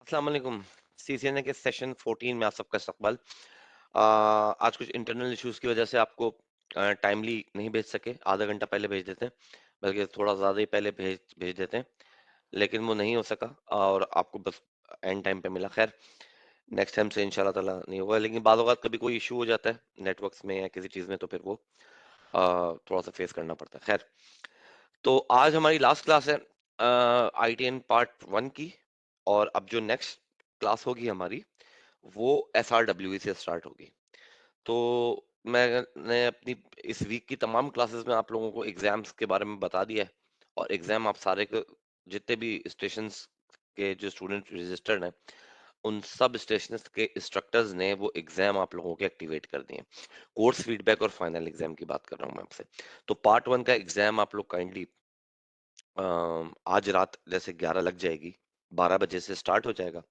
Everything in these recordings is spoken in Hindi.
अस्सलाम वालेकुम। सीसीएनए के सेशन 14 में आप सबका इस्तकबाल। आज कुछ इंटरनल इश्यूज की वजह से आपको टाइमली नहीं भेज सके, आधा घंटा पहले भेज देते हैं, बल्कि थोड़ा ज़्यादा ही पहले भेज भेज देते हैं, लेकिन वो नहीं हो सका और आपको बस एंड टाइम पे मिला। खैर, नेक्स्ट टाइम से इंशाल्लाह ताला नहीं होगा, लेकिन बाद औक़ात कभी कोई इशू हो जाता है नेटवर्क्स में या किसी चीज़ में, तो फिर वो थोड़ा सा फेस करना पड़ता है। खैर, तो आज हमारी लास्ट क्लास है आईटीएन पार्ट 1 की, और अब जो नेक्स्ट क्लास होगी हमारी वो एसआरडब्ल्यूई से स्टार्ट होगी। तो मैंने अपनी इस वीक की तमाम क्लासेस में आप लोगों को एग्जाम्स के बारे में बता दिया है, और एग्जाम आप सारे के जितने भी स्टेशंस के जो स्टूडेंट रजिस्टर्ड हैं, उन सब स्टेशंस के इंस्ट्रक्टर्स ने वो एग्जाम आप लोगों के एक्टिवेट कर दिए हैं। कोर्स फीडबैक और फाइनल एग्जाम की बात कर रहा हूँ मैं आपसे। तो पार्ट 1 का एग्जाम आप लोग काइंडली आज रात जैसे 11 लग जाएगी, 12 बजे से स्टार्ट हो जाएगा,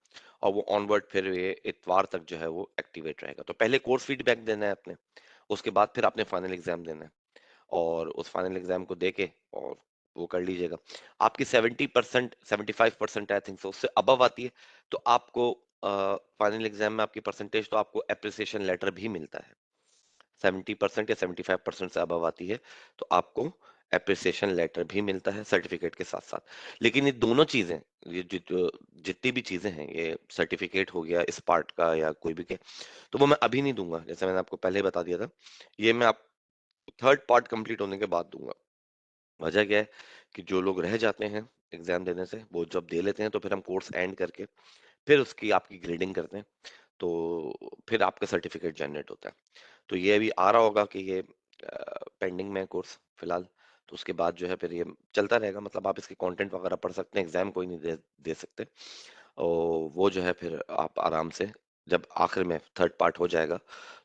और वो ऑनवर्ड फिर ये इतवार तक जो है वो एक्टिवेट रहेगा। तो पहले कोर्स फीडबैक देना है आपने, उसके बाद फिर आपने फाइनल एग्जाम देना है, और उस फाइनल एग्जाम को देके और वो कर लीजिएगा। आपकी 70% 75% आई थिंक सो उससे अबव आती है, तो आपको फाइनल एग्जाम में आपकी परसेंटेज, तो आपको अप्रिसिएशन लेटर भी मिलता है। 70% या 75% से अबव आती है, तो आपको एप्रिसिएशन लेटर भी मिलता है सर्टिफिकेट के साथ साथ। लेकिन ये दोनों चीजें, ये जितनी भी चीजें हैं, ये सर्टिफिकेट हो गया इस पार्ट का या कोई भी के, तो वो मैं अभी नहीं दूंगा, जैसे मैंने आपको पहले बता दिया था। ये मैं आप थर्ड पार्ट कंप्लीट होने के बाद दूंगा। वजह क्या है कि जो लोग रह जाते हैं एग्जाम देने से, वो जब दे लेते हैं तो फिर हम कोर्स एंड करके फिर उसकी आपकी ग्रेडिंग करते हैं, तो फिर आपका सर्टिफिकेट जनरेट होता है। तो ये अभी आ रहा होगा कि ये पेंडिंग में है कोर्स फिलहाल, तो उसके बाद जो है फिर ये चलता रहेगा। मतलब आप इसके कंटेंट वगैरह पढ़ सकते हैं, एग्जाम कोई नहीं दे सकते, और वो जो है फिर आप आराम से जब आखिर में थर्ड पार्ट हो जाएगा,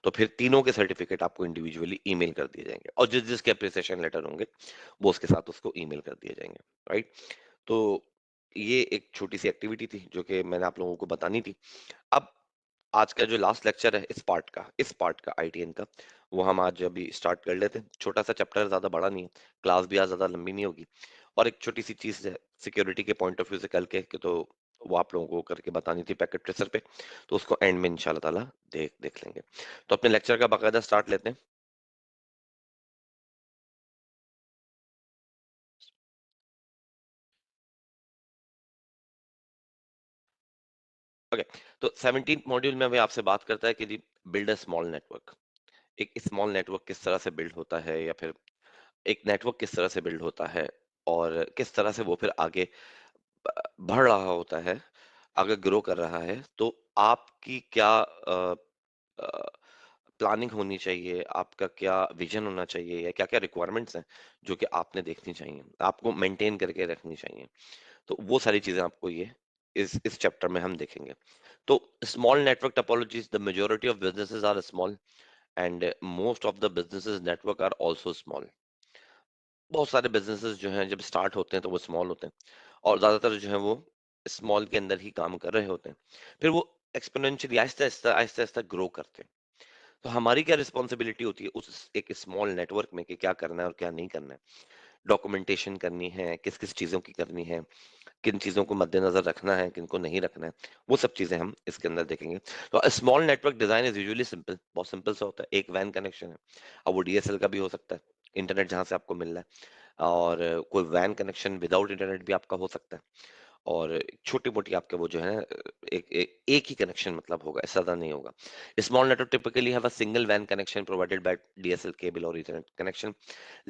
तो फिर तीनों के सर्टिफिकेट आपको इंडिविजुअली ईमेल कर दिए जाएंगे, और जिस जिसके अप्रिसिएशन लेटर होंगे वो उसके साथ उसको ईमेल कर दिए जाएंगे। राइट। तो ये एक छोटी सी एक्टिविटी थी जो कि मैंने आप लोगों को बतानी थी। अब आज का जो लास्ट लेक्चर है इस पार्ट का आईटीएन का, वो हम आज अभी स्टार्ट कर लेते हैं। छोटा सा चैप्टर, ज्यादा बड़ा नहीं है, क्लास भी आज ज्यादा लंबी नहीं होगी, और एक छोटी सी चीज है सिक्योरिटी के पॉइंट ऑफ व्यू से कल के कि, तो वो आप लोगों को करके बतानी थी पैकेट ट्रेसर पे, तो उसको एंड में इंशाल्लाह ताला देख देख लेंगे। तो अपने लेक्चर का बाकायदा स्टार्ट लेते हैं। ओके। तो 17th मॉड्यूल में अभी आपसे बात करता है कि जी, बिल्ड अ स्मॉल नेटवर्क। एक स्मॉल नेटवर्क किस तरह से बिल्ड होता है, या फिर एक नेटवर्क किस तरह से बिल्ड होता है, और किस तरह से वो फिर आगे बढ़ रहा होता है, अगर ग्रो कर रहा है, तो आपकी क्या प्लानिंग होनी चाहिए, आपका क्या विजन होना चाहिए, या क्या क्या रिक्वायरमेंट्स हैं जो कि आपने देखनी चाहिए, आपको मेंटेन करके रखनी चाहिए। तो वो सारी चीजें आपको ये इस चैप्टर में हम देखेंगे। तो small network topologies, the majority of businesses are small, and most of the businesses network are also small. बहुत सारे बिजनेसेस जो हैं जब स्टार्ट होते हैं तो वो स्मॉल होते हैं, और ज्यादातर जो है वो स्मॉल के अंदर ही काम कर रहे होते हैं, फिर वो एक्सपोनेंशियली आहिस्ता आहिस्ता आहिस्ता आहिस्ता ग्रो करते हैं। तो हमारी क्या रिस्पॉन्सिबिलिटी होती है उस एक स्मॉल नेटवर्क में, कि क्या करना है और क्या नहीं करना है, डॉक्यूमेंटेशन करनी है, किस किस चीजों की करनी है, किन चीजों को मद्देनजर रखना है, किन को नहीं रखना है, वो सब चीजें हम इसके अंदर देखेंगे। तो small network design is usually simple, बहुत सिंपल सा होता है। एक वैन कनेक्शन है, अब वो डीएसएल का भी हो सकता है, इंटरनेट जहां से आपको मिल रहा है, और कोई वैन कनेक्शन विदाउट इंटरनेट भी आपका हो सकता है, और छोटी मोटी आपके वो जो है एक ही कनेक्शन मतलब होगा, ऐसा ज्यादा नहीं होगा। Small network typically have a single वैन connection provided by DSL cable और ethernet connection.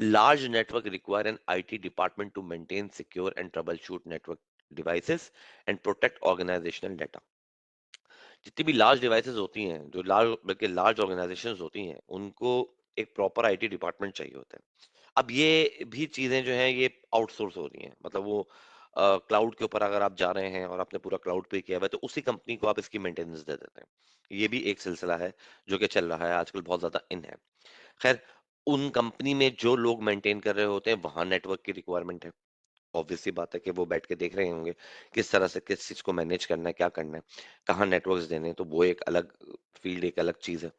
Large network require an IT department to maintain, secure, and troubleshoot network devices and protect organizational data. जितनी भी लार्ज डिवाइसेस होती हैं, जो लार्ज बल्कि लार्ज ऑर्गेनाइजेशंस होती हैं, उनको एक प्रॉपर आईटी डिपार्टमेंट चाहिए होता है। अब ये भी चीजें जो हैं ये आउटसोर्स हो रही हैं, मतलब वो क्लाउड के ऊपर अगर आप जा रहे हैं और आपने पूरा क्लाउड पे किया हुआ है, तो उसी कंपनी को आप इसकी मेंटेनेंस दे देते हैं। ये भी एक सिलसिला है जो कि चल रहा है आजकल, बहुत ज्यादा इन है। खैर, उन कंपनी में जो लोग मेंटेन कर रहे होते हैं, वहां नेटवर्क की रिक्वायरमेंट है। ऑब्वियस सी बात है कि वो बैठ के देख रहे होंगे किस तरह से किस चीज को मैनेज करना है, क्या करना है, कहाँ नेटवर्क्स देने हैं, तो वो एक अलग फील्ड, एक अलग चीज है।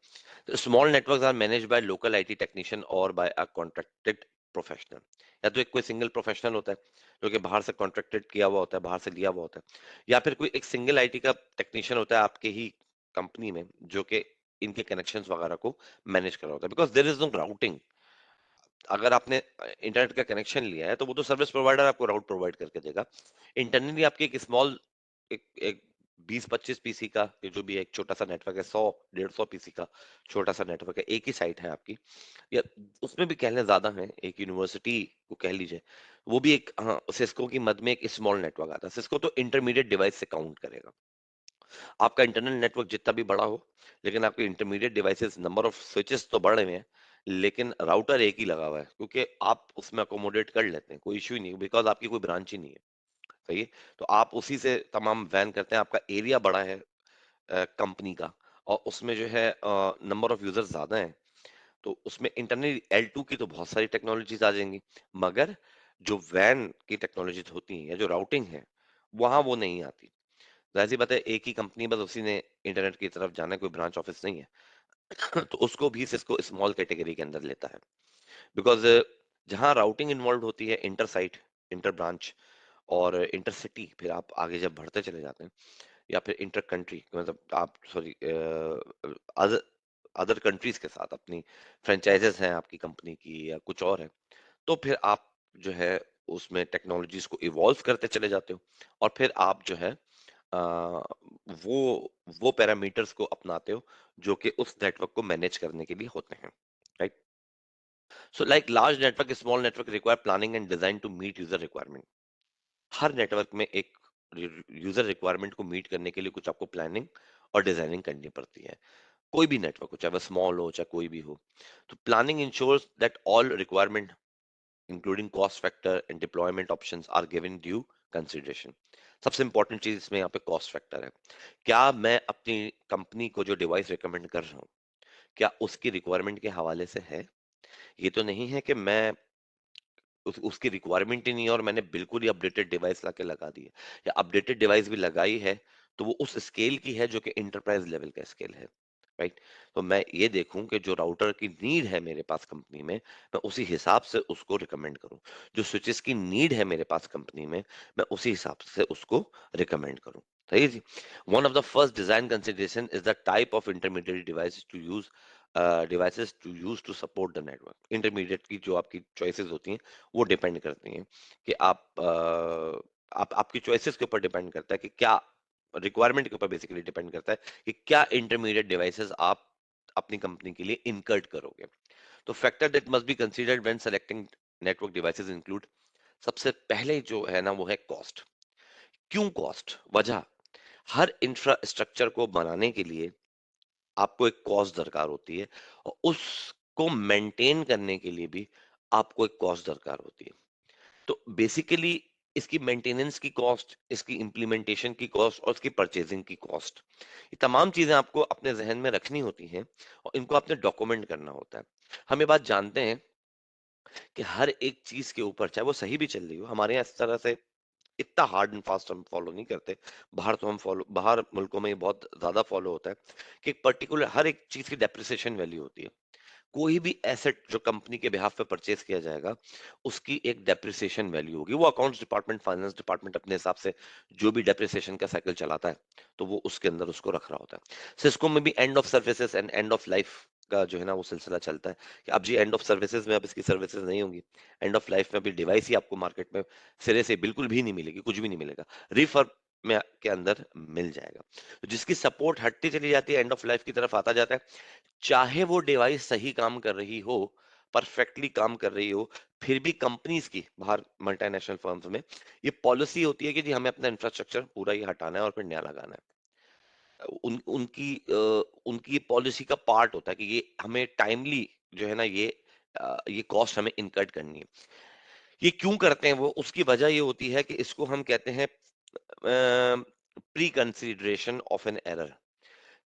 तो small networks are managed by local IT technician और बाय अ कॉन्ट्रैक्टेड प्रोफेशनल। या तो एक कोई सिंगल प्रोफेशनल होता है जो कि बाहर से कॉन्ट्रैक्टेड किया हुआ होता है, बाहर से लिया हुआ होता है, या फिर कोई एक सिंगल आईटी का टेक्नीशियन होता है आपके ही कंपनी में जो कि इनके कनेक्शंस वगैरह को मैनेज कर रहा होता है, because there is no routing. अगर आपने इंटरनेट का कनेक्शन लिया है तो वो तो सर्विस प्रोवाइडर आपको राउट प्रोवाइड करके देगा। इंटरनली आपकी एक स्मॉल एक एक 20-25 पीसी का ये जो भी है, एक छोटा सा नेटवर्क है, 100-150 पीसी का छोटा सा नेटवर्क है, एक ही साइट है आपकी, या उसमें भी कह लें ज्यादा है, एक यूनिवर्सिटी को कह लीजिए, वो भी एक, हाँ, सिस्को की मद में एक स्मॉल नेटवर्क आता है। सिस्को तो इंटरमीडिएट डिवाइस से काउंट करेगा। आपका इंटरनल नेटवर्क जितना भी बड़ा हो, लेकिन आपके intermediate devices, number of switches तो बढ़ रहे हैं, लेकिन राउटर एक ही लगा हुआ है, क्योंकि आप उसमें अकोमोडेट कर लेते हैं, कोई इश्यू ही नहीं, बिकॉज आपकी कोई ब्रांच ही नहीं है। सही है। तो आप उसी से तमाम वैन करते हैं, आपका एरिया बड़ा है कंपनी का, और उसमें जो है नंबर ऑफ यूजर्स ज्यादा हैं, तो उसमें इंटरनल L2 की तो बहुत सारी टेक्नोलॉजीज आ जाएंगी, मगर जो वैन की टेक्नोलॉजीज होती हैं या जो राउटिंग है, वहां वो नहीं आती। जाहिर सी बात है, एक ही कंपनी, बस उसी ने इंटरनेट की तरफ जाना है, कोई ब्रांच ऑफिस नहीं है। तो उसको भी सिस्को स्मॉल कैटेगरी के अंदर लेता है, बिकॉज जहां राउटिंग इन्वॉल्व होती है, इंटर साइट, इंटर ब्रांच और इंटर सिटी, फिर आप आगे जब बढ़ते चले जाते हैं, या फिर इंटर कंट्री, मतलब आप सॉरी अदर अदर कंट्रीज के साथ अपनी फ्रेंचाइजेस हैं आपकी कंपनी की या कुछ और है, तो फिर आप जो है उसमें टेक्नोलॉजीज को इवॉल्व करते चले जाते हो, और फिर आप जो है अ, वो वो पैरामीटर्स को अपनाते हो जो कि उस नेटवर्क को मैनेज करने के लिए होते हैं, right. So like large network, small network require planning and design to meet user requirement. हर नेटवर्क में एक यूजर रिक्वायरमेंट को मीट करने के लिए कुछ आपको प्लानिंग और डिजाइनिंग करनी पड़ती है। कोई भी नेटवर्क हो, चाहे वह स्मॉल हो चाहे कोई भी हो, तो planning ensures that all requirement including cost factor and deployment options are given due consideration. सबसे इंपॉर्टेंट चीज इसमें यहाँ पे कॉस्ट फैक्टर है। क्या मैं अपनी कंपनी को जो डिवाइस रिकमेंड कर रहा हूँ, क्या उसकी रिक्वायरमेंट के हवाले से है? ये तो नहीं है कि मैं उसकी रिक्वायरमेंट ही नहीं है और मैंने बिल्कुल ही अपडेटेड डिवाइस लाके लगा दी है, या अपडेटेड डिवाइस भी लगाई है तो वो उस स्केल की है जो कि इंटरप्राइज लेवल का स्केल है, राइट। तो मैं ये देखूं कि जो राउटर की नीड है मेरे पास कंपनी में, मैं उसी हिसाब से उसको रिकमेंड करूं। जो स्विचेस की नीड है मेरे पास कंपनी में, मैं उसी हिसाब से उसको रिकमेंड करूं। सही है जी। One of the first design consideration is the type of intermediate device to use, devices to use to support the network. Intermediate की जो आपकी चॉइसेस होती हैं वो डिपेंड करती हैं कि आप आपकी चॉइसेस के ऊपर डिपेंड करता है कि क्या रिक्वायरमेंट के ऊपर बेसिकली डिपेंड करता है कि क्या इंटरमीडिएट डिवाइसेस आप अपनी कंपनी के लिए इनकर्ट करोगे। तो factor that must be considered when selecting network devices include, सबसे पहले जो है ना वो है कॉस्ट। क्यों कॉस्ट? वजह, हर इंफ्रास्ट्रक्चर को बनाने के लिए आपको एक कॉस्ट दरकार होती है, और उसको मेंटेन करने के लिए भी आपको एक कॉस्ट दरकार होती है। तो बेसिकली इसकी मेंटेनेंस की कॉस्ट, इसकी इंप्लीमेंटेशन की कॉस्ट और इसकी परचेजिंग की कॉस्ट, ये तमाम चीजें आपको अपने जहन में रखनी होती हैं, और इनको आपने डॉक्यूमेंट करना होता है। हम ये बात जानते हैं कि हर एक चीज के ऊपर, चाहे वो सही भी चल रही हो, हमारे यहाँ इस तरह से इतना हार्ड एंड फास्ट हम फॉलो नहीं करते। बाहर तो हम फॉलो, बाहर मुल्कों में ये बहुत ज्यादा फॉलो होता है कि एक पर्टिकुलर हर एक चीज की डेप्रिसिएशन वैल्यू होती है। कोई भी एसेट जो कंपनी के बिहाफ पे परचेज किया जाएगा, उसकी एक डेप्रिसिएशन वैल्यू होगी। वो अकाउंट्स डिपार्टमेंट, फाइनेंस डिपार्टमेंट अपने हिसाब से जो भी डेप्रिसिएशन का साइकिल चलाता है, तो वो उसके अंदर उसको रख रहा होता है। सिस्को में भी end of services and end of life का जो है ना वो सिलसिला चलता है कि अब जी एंड ऑफ सर्विसेज में अब इसकी सर्विसेज नहीं होंगी, एंड ऑफ लाइफ में अभी डिवाइस ही आपको मार्केट में सिरे से बिल्कुल भी नहीं मिलेगी, कुछ भी नहीं मिलेगा, रिफर्ब में के अंदर मिल जाएगा। तो जिसकी सपोर्ट हटती चली जाती है, एंड ऑफ लाइफ की तरफ आता जाता है, चाहे वो डिवाइस सही काम कर रही हो, परफेक्टली काम कर रही हो, फिर भी कंपनीज की बाहर मल्टीनेशनल फर्म्स में ये पॉलिसी होती है कि जी हमें अपना इंफ्रास्ट्रक्चर पूरा ही हटाना है और फिर नया लगाना है। उनकी पॉलिसी का पार्ट होता है कि ये हमें टाइमली जो है ना ये कॉस्ट हमें इनकर्ट करनी है। ये क्यों करते हैं वो, उसकी वजह ये होती है कि इसको हम कहते हैं pre consideration of an error.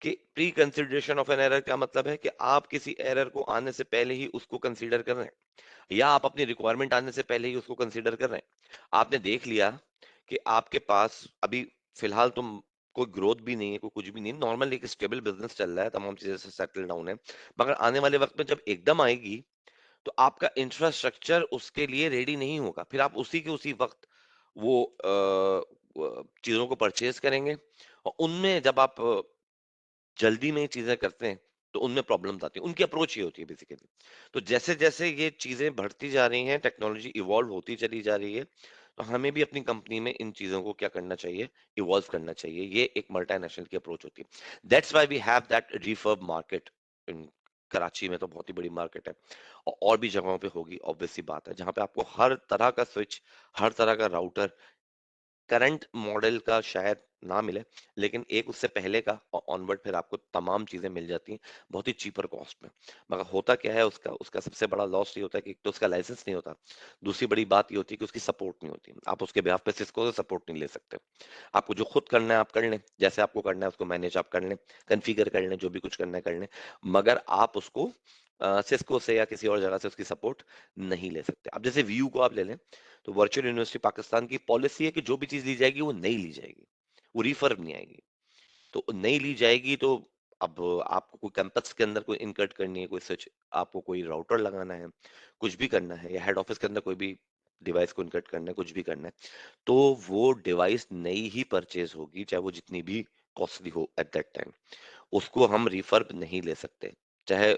कि pre consideration of an error का मतलब है कि आप किसी एरर को आने से पहले ही उसको कंसीडर कर रहे हैं, या आप अपनी रिक्वायरमेंट आने से पहले ही उसको कंसीडर कर रहे हैं। आपने देख लिया कि आपके पास अभी फिलहाल तो कोई ग्रोथ भी नहीं है, कोई कुछ भी नहीं, नॉर्मल एक स्टेबल बिजनेस चल रहा है, तमाम चीजें से सेटल डाउन है, मगर आने वाले वक्त में जब एकदम आएगी, तो आपका इंफ्रास्ट्रक्चर उसके लिए रेडी नहीं होगा। फिर आप उसी के उसी वक़्त वो चीज़ों को परचेज़ करेंगे और उनमें जब आप जल्दी में ये चीज़ें करते हैं, तो उनमें प्रॉब्लम्स आती हैं। उनकी अप्रोच ये होती है बेसिकली। तो जैसे-जैसे ये चीज़ें बढ़ती जा रही हैं, टेक्नोलॉजी इवॉल्व होती चली जा रही है, तो हमें भी अपनी कंपनी में इन चीज़ों को क्या करना चाहिए, इवॉल्व करना चाहिए। ये एक मल्टीनेशनल की अप्रोच होती है। That's why we have that refurb market in Karachi में तो बहुत ही बड़ी मार्केट है और भी जगहों पे होगी ऑब्वियस सी बात है, जहाँ पे आपको हर तरह का स्विच, हर तरह का राउटर करंट मॉडल का शायद ना मिले, लेकिन एक उससे पहले का और ऑनवर्ड फिर आपको तमाम चीजें मिल जाती हैं बहुत ही चीपर कॉस्ट में। मगर होता क्या है, उसका उसका सबसे बड़ा लॉस ये होता है कि एक तो उसका लाइसेंस नहीं होता, दूसरी बड़ी बात ये होती है कि उसकी सपोर्ट नहीं होती। आप उसके बिहाफ पे सिस्को से सपोर्ट नहीं ले सकते। आपको जो खुद करना है आप कर लें, जैसे आपको करना है उसको मैनेज आप कर लें, कन्फिगर कर लें, जो भी कुछ करना है कर लें, मगर आप उसको सिस्को से या किसी और जगह से उसकी सपोर्ट नहीं ले सकते। अब जैसे व्यू को आप ले लें, तो वर्चुअल यूनिवर्सिटी पाकिस्तान की पॉलिसी है कि जो भी चीज ली जाएगी वो नहीं ली जाएगी, वो रिफर्ब नहीं आएगी। तो नहीं ली जाएगी तो अब आपको कोई कैंपस के अंदर कोई इनकर्ट करनी है, कोई सच आपको कोई राउटर लगाना है, कुछ भी करना है, या हेड ऑफिस के अंदर कोई भी डिवाइस को इनकर्ट करना है, कुछ भी करना है, तो वो डिवाइस नई ही परचेज होगी, चाहे वो जितनी भी कॉस्टली हो एट दैट टाइम। उसको हम रिफर्ब नहीं ले सकते, चाहे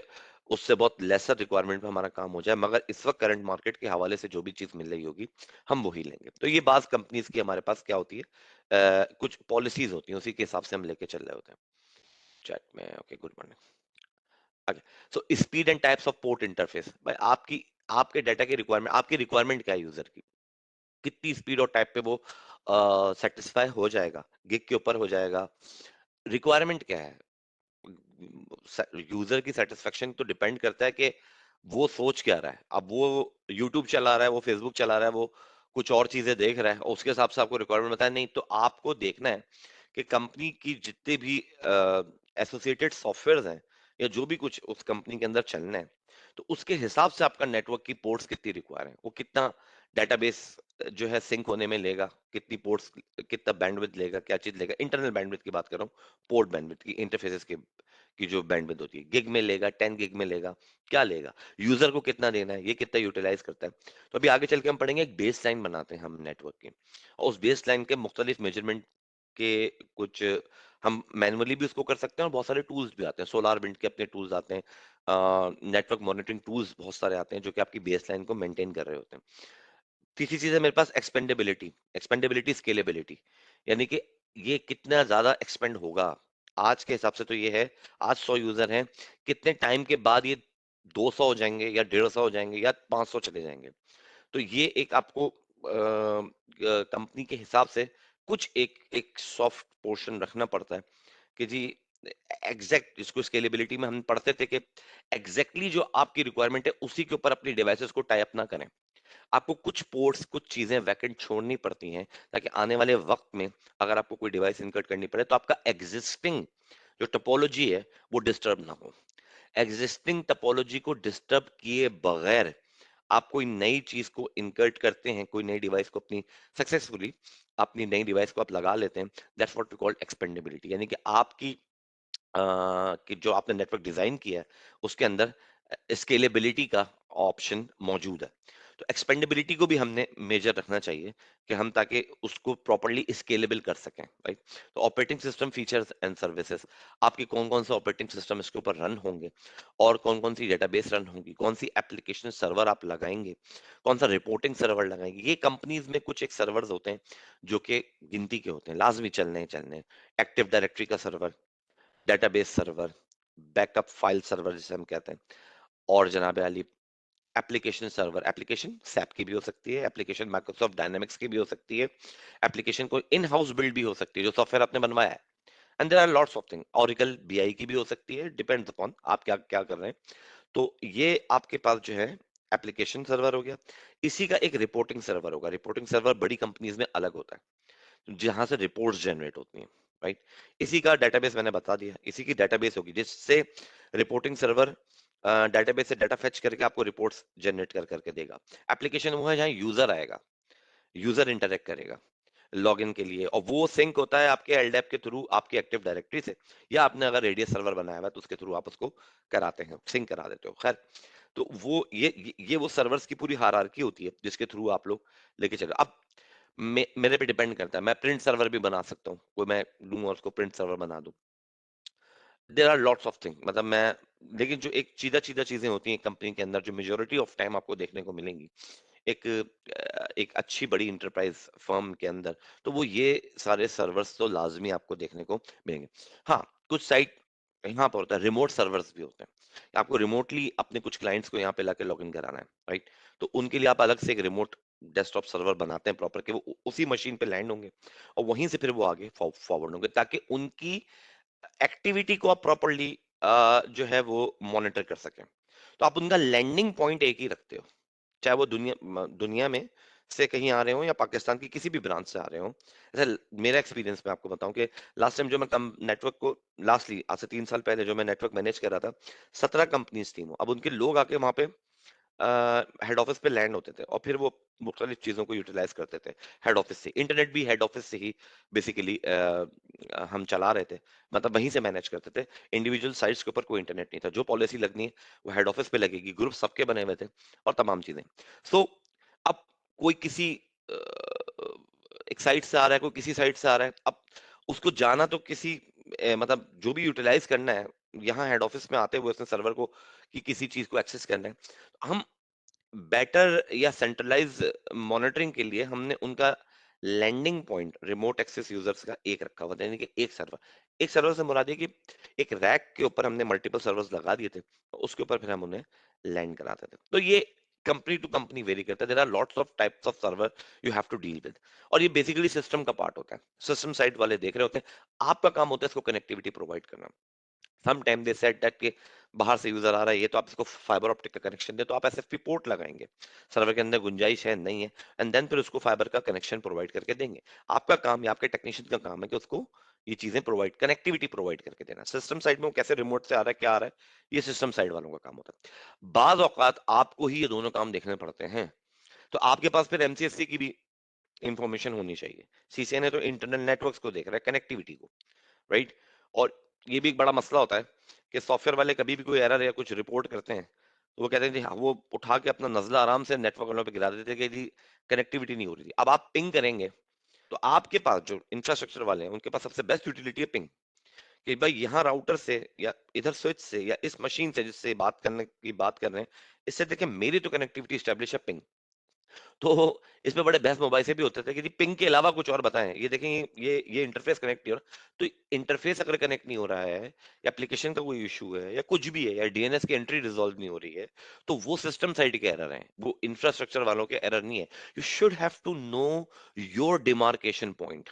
उससे बहुत लेसर रिक्वायरमेंट में हमारा काम हो जाए, मगर इस वक्त करंट मार्केट के हवाले से जो भी चीज मिल रही होगी हम वही लेंगे। तो ये बात कंपनीज की हमारे पास क्या होती है, कुछ पॉलिसीज होती हैं, उसी के हिसाब से हम लेके चल रहे होते हैं। चैट में okay, good morning. Okay, so speed and types of port interface, भाई आपकी आपके डाटा की रिक्वायरमेंट, आपकी रिक्वायरमेंट क्या है यूजर की, कितनी स्पीड और टाइप पे वो सेटिस्फाई हो जाएगा, गिग के ऊपर हो जाएगा, रिक्वायरमेंट क्या है। यूजर की सेटिस्फेक्शन तो डिपेंड करता है कि वो सोच क्या रहा है। अब वो यूट्यूब चला रहा है, वो फेसबुक चला रहा है, वो कुछ और चीजें देख रहा है और उसके हिसाब से आपको रिक्वायरमेंट बताया नहीं, तो आपको देखना है कि कंपनी की जितने भी एसोसिएटेड सॉफ्टवेयर हैं या जो भी कुछ उस कंपनी के अंदर चलना है, तो उसके हिसाब से आपका नेटवर्क की पोर्ट्स कितनी रिक्वायर है, वो कितना डेटाबेस जो है सिंक होने में लेगा, कितनी पोर्ट्स, कितना बैंडविड्थ लेगा, क्या चीज लेगा। इंटरनल बैंडविड्थ की बात कर रहा हूँ, पोर्ट बैंडविड्थ की, इंटरफेसेस की जो बैंडविड्थ होती है, गिग में लेगा, 10 गिग में लेगा, क्या लेगा, यूजर को कितना देना है, ये कितना यूटिलाइज करता है। तो अभी आगे चल के हम पढ़ेंगे, एक बेस लाइन बनाते हैं हम नेटवर्क की, और उस बेस लाइन के मुख्तलिफ मेजरमेंट के कुछ हम मैनुअली भी उसको कर सकते हैं और बहुत सारे टूल्स भी आते हैं, सोलार विंड के अपने टूल्स आते हैं, नेटवर्क मॉनिटरिंग टूल्स बहुत सारे आते हैं जो कि आपकी बेस लाइन को मेंटेन कर रहे होते हैं। तीसरी चीज है मेरे पास एक्सपेंडेबिलिटी, एक्सपेंडेबिलिटी स्केलेबिलिटी, यानी कि ये कितना ज्यादा एक्सपेंड होगा। आज के हिसाब से तो ये है, आज 100 यूजर हैं, कितने टाइम के बाद ये 200 हो जाएंगे या 150 हो जाएंगे या 500 चले जाएंगे। तो ये एक आपको कंपनी के हिसाब से कुछ एक एक सॉफ्ट पोर्शन रखना पड़ता है कि जी एग्जैक्ट, जिसको स्केलेबिलिटी में हम पढ़ते थे कि एग्जैक्टली जो आपकी रिक्वायरमेंट है उसी के ऊपर अपनी डिवाइसेस को टाई अप ना करें। आपको कुछ पोर्ट्स, कुछ चीजें वैकेंट छोड़नी पड़ती हैं ताकि आने वाले वक्त में अगर आपको कोई डिवाइस इनकर्ट करनी पड़े तो आपका एग्जिस्टिंग जो टोपोलॉजी है वो डिस्टर्ब ना हो। एग्जिस्टिंग टोपोलॉजी को डिस्टर्ब किए बगैर आप कोई नई चीज को इनकर्ट करते हैं, कोई नई डिवाइस को अपनी सक्सेसफुली अपनी नई डिवाइस को आप लगा लेते हैं, दैट्स व्हाट वी कॉल्ड एक्सपेंडेबिलिटी, यानी कि आपकी कि जो आपने नेटवर्क डिजाइन किया है उसके अंदर स्केलेबिलिटी का ऑप्शन मौजूद है। तो एक्सपेंडेबिलिटी को भी हमने मेजर रखना चाहिए कि हम ताकि उसको प्रॉपरली स्केलेबल कर सकें, राइट। तो operating system features and services, आपके कौन कौन से ऑपरेटिंग सिस्टम इसके ऊपर रन होंगे और कौन कौन सी डेटाबेस रन होंगी, कौन सी एप्लीकेशन सर्वर आप लगाएंगे, कौन सा रिपोर्टिंग सर्वर लगाएंगे। ये कंपनीज में कुछ एक सर्वर्स होते हैं जो कि गिनती के होते हैं, लाजमी चलने एक्टिव डायरेक्टरी का server, database server, backup file server जिसे हम कहते हैं, और जनाब Ali application server. Application SAP की भी हो सकती है, एप्लीकेशन माइक्रोसॉफ्ट डायनामिक्स की भी हो सकती है, एप्लीकेशन कोई इन हाउस बिल्ड भी हो सकती है जो सॉफ्टवेयर आपने बनवाया है, and there are lots of thing. Oracle BI की भी हो सकती है, डिपेंड्स अपॉन आप क्या क्या कर रहे हैं। तो ये आपके पास जो है एप्लीकेशन सर्वर हो गया। इसी का एक रिपोर्टिंग सर्वर होगा। रिपोर्टिंग सर्वर बड़ी कंपनीज में अलग होता है, जहां से रिपोर्ट्स जनरेट होती हैं, राइट। इसी का डेटाबेस मैंने बता दिया, इसी की डेटाबेस होगी जिससे रिपोर्टिंग सर्वर डेटाबेस से डाटा फेच करके आपको रिपोर्ट्स जनरेट कर करके देगा। एप्लीकेशन वो है जहां यूजर आएगा, यूजर इंटरेक्ट करेगा लॉगिन के लिए, और वो सिंक होता है आपके एलडैप के थ्रू आपकी एक्टिव डायरेक्टरी से, या आपने अगर रेडियस सर्वर बनाया हुआ है तो उसके थ्रू आप उसको कराते हैं, सिंक करा देते हो। खैर, तो वो ये वो सर्वर्स की पूरी हायरार्की होती है जिसके थ्रू आप लोग लेके चलो। अब मेरे पे डिपेंड करता है, मैं प्रिंट सर्वर भी बना सकता हूँ, कोई मैं लूँ और उसको प्रिंट सर्वर बना दूँ। There are lots of thing, मतलब मैं, लेकिन जो एक सीधा सीधा चीजें होती हैं कंपनी के अंदर जो मेजोरिटी ऑफ टाइम आपको देखने को मिलेंगी एक एक अच्छी बड़ी इंटरप्राइज फर्म के अंदर, तो वो ये सारे सर्वर्स तो लाजमी आपको देखने को मिलेंगे। हाँ, कुछ साइट यहाँ पर होता है, रिमोट सर्वर्स भी होते हैं, आपको रिमोटली अपने कुछ क्लाइंट्स को यहाँ पे लाके लॉग इन कराना है, राइट? तो उनके लिए आप अलग से एक रिमोट डेस्कटॉप सर्वर बनाते हैं प्रॉपर, कि वो उसी मशीन पे लैंड होंगे और वहीं से फिर वो आगे फॉरवर्ड होंगे, ताकि उनकी एक्टिविटी को आप प्रॉपरली जो है वो मॉनिटर कर सकें। तो आप उनका लैंडिंग पॉइंट एक ही रखते हो, चाहे वो दुनिया में से कहीं आ रहे हो या पाकिस्तान की किसी भी ब्रांच से आ रहे हो। जैसे मेरा एक्सपीरियंस मैं आपको बताऊं कि लास्ट टाइम जो मैं कम नेटवर्क को, लास्टली आज से 3 साल पहले जो मैं नेटवर्क मैनेज कर रहा था, 17 कंपनीज थी वो। अब उनके लोग आके वहां पे हेड ऑफिस पे लैंड होते थे और फिर वो मुख्तलिफ चीजों को यूटिलाइज करते थे हेड ऑफिस से। इंटरनेट भी हेड ऑफिस से ही बेसिकली हम चला रहे थे, मतलब वहीं से मैनेज करते थे। इंडिविजुअल साइट्स के ऊपर कोई इंटरनेट नहीं था, जो पॉलिसी लगनी है वो हेड ऑफिस पे लगेगी, ग्रुप सबके बने हुए थे और तमाम चीजें। सो अब कोई किसी अ, एक साइड से आ रहा है, कोई किसी साइड से आ रहा है, अब उसको जाना तो किसी मतलब जो भी यूटिलाइज करना है यहाँ हेड ऑफिस में आते हुए उसने सर्वर को, कि किसी चीज को एक्सेस करना है, हम बेटर या सेंट्रलाइज मॉनिटरिंग के लिए हमने उनका landing point remote access users का एक रखा हुआ था, यानी कि एक सर्वर से मुराद है कि एक रैक के ऊपर हमने मल्टीपल सर्वर्स लगा दिए थे, उसके ऊपर फिर हम उन्हें लैंड कराते थे। तो ये कंपनी टू कंपनी वेरी करता है, there are lots of types of server you have to deal with, और ये बेसिकली सिस्टम का पार्ट होता है, सिस्टम साइड वाले देख रहे होते हैं, आपका काम होता है इसको कनेक्टिविटी प्रोवाइड करना। Some time they said that कि बाहर से यूजर आ रहा है, ये तो आप इसको फाइबर ऑप्टिक का कनेक्शन दे, तो आप एसएफपी पोर्ट लगाएंगे, सर्वर के अंदर गुंजाइश है नहीं है, एंड देन फिर उसको फाइबर का कनेक्शन प्रोवाइड करके देंगे। आपका काम या आपके टेक्नीशियन का काम है कि उसको ये चीजें प्रोवाइड, कनेक्टिविटी प्रोवाइड करके देना। सिस्टम साइड में वो कैसे रिमोट से आ रहा है, क्या आ रहा है, ये सिस्टम साइड वालों का काम होता है। बाज औकात आपको ही ये दोनों काम देखने पड़ते हैं, तो आपके पास फिर एमसीएससी की भी इंफॉर्मेशन होनी चाहिए। सीसीएन है तो इंटरनल नेटवर्क्स को देख रहा है, कनेक्टिविटी को, राइट? और ये भी एक बड़ा मसला होता है कि सॉफ्टवेयर वाले कभी भी कोई एरर या कुछ रिपोर्ट करते हैं, तो वो कहते हैं जी हाँ, वो उठा के अपना नजला आराम से नेटवर्क वालों पे गिरा देते हैं कि जी कनेक्टिविटी नहीं हो रही थी। अब आप पिंग करेंगे तो आपके पास जो इंफ्रास्ट्रक्चर वाले हैं उनके पास सबसे बेस्ट यूटिलिटी है पिंग, कि भाई यहाँ राउटर से या इधर स्विच से या इस मशीन से जिससे बात करने की बात कर रहे हैं, इससे देखिए मेरी तो कनेक्टिविटी स्टेब्लिश है पिंग। तो इसमें बड़े बहस मुबाइसे से भी होते थे कि जी पिंग के अलावा कुछ और बताएं, ये देखें ये इंटरफेस कनेक्ट नहीं हो रहा। तो इंटरफेस अगर कनेक्ट नहीं हो रहा है या एप्लीकेशन का कोई इशू है या कुछ भी है या डीएनएस की एंट्री रिजॉल्व नहीं हो रही है, तो वो सिस्टम साइड के एरर हैं, वो इंफ्रास्ट्रक्चर वालों के एरर नहीं है। You should have to know your demarcation point,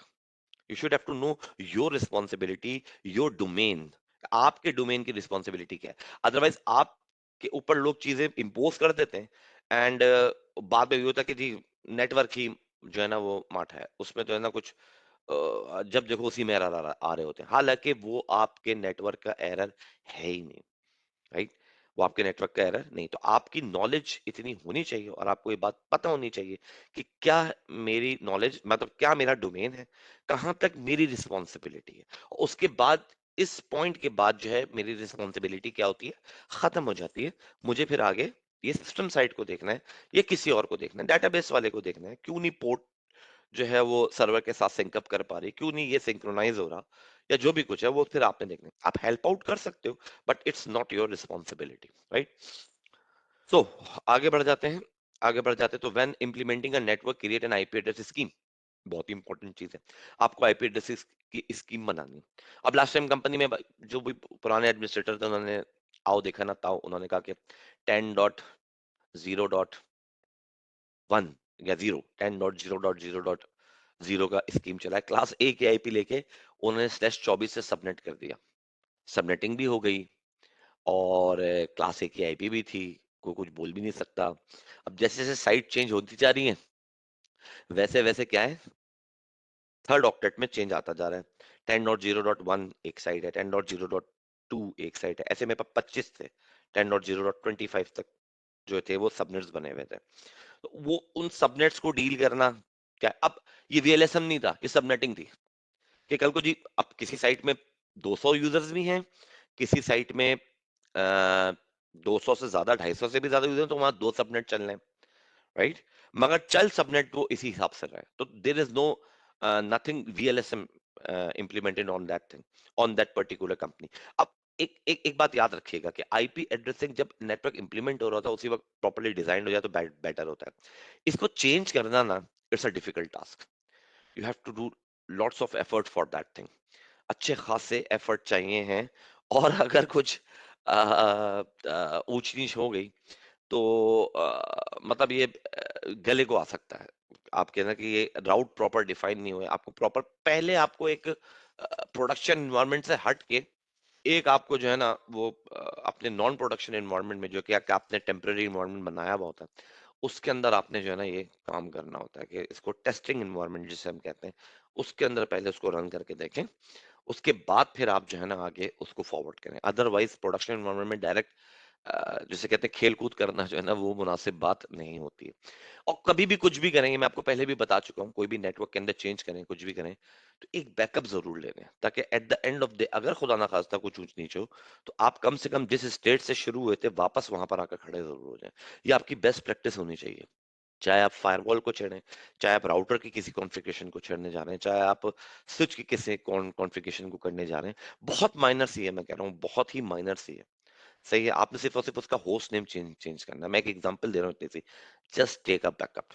you should have to know your responsibility, your domain, आपके डोमेन की रिस्पॉन्सिबिलिटी क्या है। अदरवाइज आपके ऊपर लोग चीजें इंपोज कर देते हैं एंड बाद में ये होता है कि जी नेटवर्क ही जो है ना वो माठा है, उसमें तो है ना कुछ जब देखो उसी में एरर आ रहे होते हैं, हालांकि वो आपके नेटवर्क का एरर है ही नहीं, राइट? वो आपके नेटवर्क का एरर नहीं। तो आपकी नॉलेज इतनी होनी चाहिए और आपको ये बात पता होनी चाहिए कि क्या मेरी नॉलेज, मतलब क्या मेरा डोमेन है, कहाँ तक मेरी रिस्पॉन्सिबिलिटी है, और उसके बाद इस पॉइंट के बाद जो है मेरी रिस्पॉन्सिबिलिटी क्या होती है, खत्म हो जाती है। मुझे फिर आगे ये सिस्टम साइड को देखना है या किसी और को देखना है, डेटाबेस वाले को देखना है, क्यों नहीं पोर्ट जो है वो सर्वर के साथ सिंकअप कर पा रही, क्यों नहीं ये सिंक्रोनाइज हो रहा, या जो भी कुछ है वो फिर आपने देखना है। आप हेल्प आउट कर सकते हो but it's not your responsibility, right? So आगे बढ़ जाते हैं, आगे बढ़ जाते हैं। तो when implementing a network create an IP address scheme, बहुत ही इंपॉर्टेंट चीज है, आपको आईपी एड्रेस की स्कीम बनानी है। अब लास्ट टाइम कंपनी में जो भी पुराने एडमिनिस्ट्रेटर थे उन्होंने आओ देखा ना ताओ, उन्होंने कहा कि 10.0.1 या 10.0.0.0 का स्कीम चला है, क्लास ए की आईपी लेके उन्होंने /24 से सबनेट कर दिया, सबनेटिंग भी हो गई और क्लास ए की आईपी भी थी, कोई कुछ बोल भी नहीं सकता। अब जैसे जैसे साइट चेंज होती जा रही है वैसे वैसे क्या है, थर्ड ऑक्टेट में चेंज आता जा रहा है। 10.0.1 एक साइड है, 10.0.2 एक साइड है, ऐसे मेरे पास 25 थे, 10.0.25 तक जो थे वो सबनेट्स बने हुए थे। तो वो उन सबनेट्स को डील करना क्या, अब ये वीएलएसएम नहीं था, ये सबनेटिंग थी, कि कल को जी अब किसी साइट में 200 यूजर्स भी हैं, किसी साइट में 200 से ज्यादा, 250 से भी ज्यादा यूजर तो वहां 2 सबनेट चल रहे हैं, राइट? मगर चल सबनेट वो इसी हिसाब से रहा है, तो there is no nothing VLSM implemented on that thing, on that particular company. अब एक बात याद रखिएगा कि आईपी एड्रेसिंग जब नेटवर्क इंप्लीमेंट हो रहा था उसी वक्त प्रॉपर्ली डिजाइन हो जाए तो बेटर होता है। इसको चेंज करना ना, it's a difficult task. You have to do lots of effort for that thing. अच्छे खासे एफर्ट चाहिए हैं। और अगर कुछ ऊंच नीच हो गई तो मतलब ये गले को आ सकता है। आप कहना कि ये राउट प्रॉपर डिफाइन नहीं हुए, आपको प्रॉपर पहले आपको एक प्रोडक्शन एनवायरनमेंट से हट के एक आपको जो है ना वो अपने नॉन प्रोडक्शन एनवायरनमेंट में जो कि आपने टेम्पररी एनवायरनमेंट बनाया हुआ होता है उसके अंदर आपने जो है ना ये काम करना होता है कि इसको टेस्टिंग एनवायरनमेंट जिसे हम कहते हैं उसके अंदर पहले उसको रन करके देखें। उसके बाद फिर आप जो है ना आगे उसको फॉरवर्ड करें। अदरवाइज प्रोडक्शन एनवायरनमेंट में डायरेक्ट जिसे कहते हैं खेल कूद करना जो है ना वो मुनासिब बात नहीं होती है। और कभी भी कुछ भी करेंगे, मैं आपको पहले भी बता चुका हूँ, कोई भी नेटवर्क के अंदर चेंज करें कुछ भी करें तो एक बैकअप जरूर ले लें, ताकि at the end of day अगर खुदा ना खास्ता कुछ ऊंच नीच हो तो आप कम से कम जिस स्टेट से शुरू हुए थे वापस वहां पर आकर खड़े जरूर हो जाएं। ये आपकी बेस्ट प्रैक्टिस होनी चाहिए। चाहे आप फायरवॉल को छेड़ें, चाहे आप राउटर की किसी कॉन्फ़िगरेशन को छेड़ने जा रहे हैं, चाहे आप स्विच की किसी कॉन्फ़िगरेशन को करने जा रहे हैं, बहुत माइनर सी है, मैं कह रहा हूँ बहुत ही माइनर सी है। सही है, आपने सिर्फ और सिर्फ उसका होस्ट नेम चेंज चेंज करना है। मैं एक एग्जांपल दे रहा हूँ इतनी सी। Just take a backup,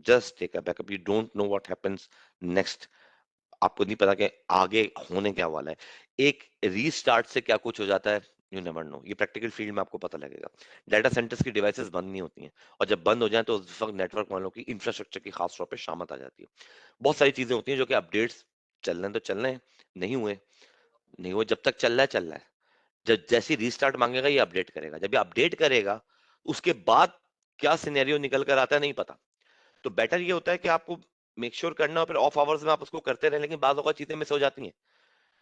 just take a backup, you don't know what happens next. आपको नहीं पता कि आगे होने क्या वाला है। एक रीस्टार्ट से क्या कुछ हो जाता है, यू नेवर नो। ये प्रैक्टिकल फील्ड में आपको पता लगेगा। डाटा सेंटर्स की डिवाइसेस बंद नहीं होती हैं, और जब बंद हो जाए तो उस वक्त नेटवर्क वालों की इंफ्रास्ट्रक्चर की खास तौर पे शामत आ जाती है। बहुत सारी चीजें होती हैं जो कि अपडेट्स चल रहे हैं तो चल रहे हैं, नहीं हुए नहीं हुए, जब तक चल रहा है चल रहा है। जब जैसे रीस्टार्ट मांगेगा ये अपडेट करेगा, जब ये अपडेट करेगा उसके बाद क्या सिनेरियो निकल कर आता है नहीं पता। तो बेटर ये होता है कि आपको मेक श्योर करना और फिर ऑफ आवर्स में आप उसको करते रहे, लेकिन बाद चीजें मिस हो जाती हैं।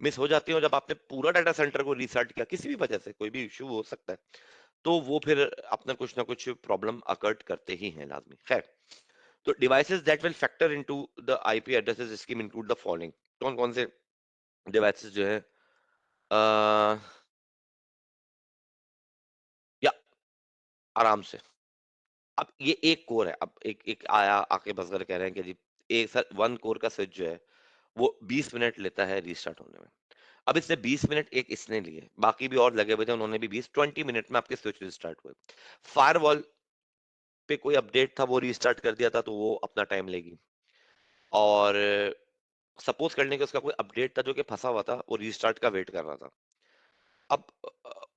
मिस हो जाती है, और जब आपने पूरा डाटा सेंटर को रीसेट किया किसी भी वजह से, कोई भी इशू हो सकता है, तो वो फिर अपना कुछ ना कुछ प्रॉब्लम अकर्ट करते ही हैं लाजमी। खैर, तो devices that will factor into the IP addresses scheme include the following. कौन कौन से डिवाइसेस जो है, अ, या आराम से। अब ये एक कोर है, अब एक एक आया आके बस कर कह रहे हैं कि जी एक सर वन कोर का स्विच जो है वो 20 मिनट लेता है रीस्टार्ट होने में। अब इसने 20 मिनट एक इसने लिए, बाकी भी और लगे हुए थे, उन्होंने भी 20 मिनट में आपके स्विच रिस्टार्ट हुए। फायरवॉल पे कोई अपडेट था वो रीस्टार्ट कर दिया था तो वो अपना टाइम लेगी। और सपोज करने के उसका कोई अपडेट था जो कि फंसा हुआ था, वो रीस्टार्ट का वेट कर रहा था। अब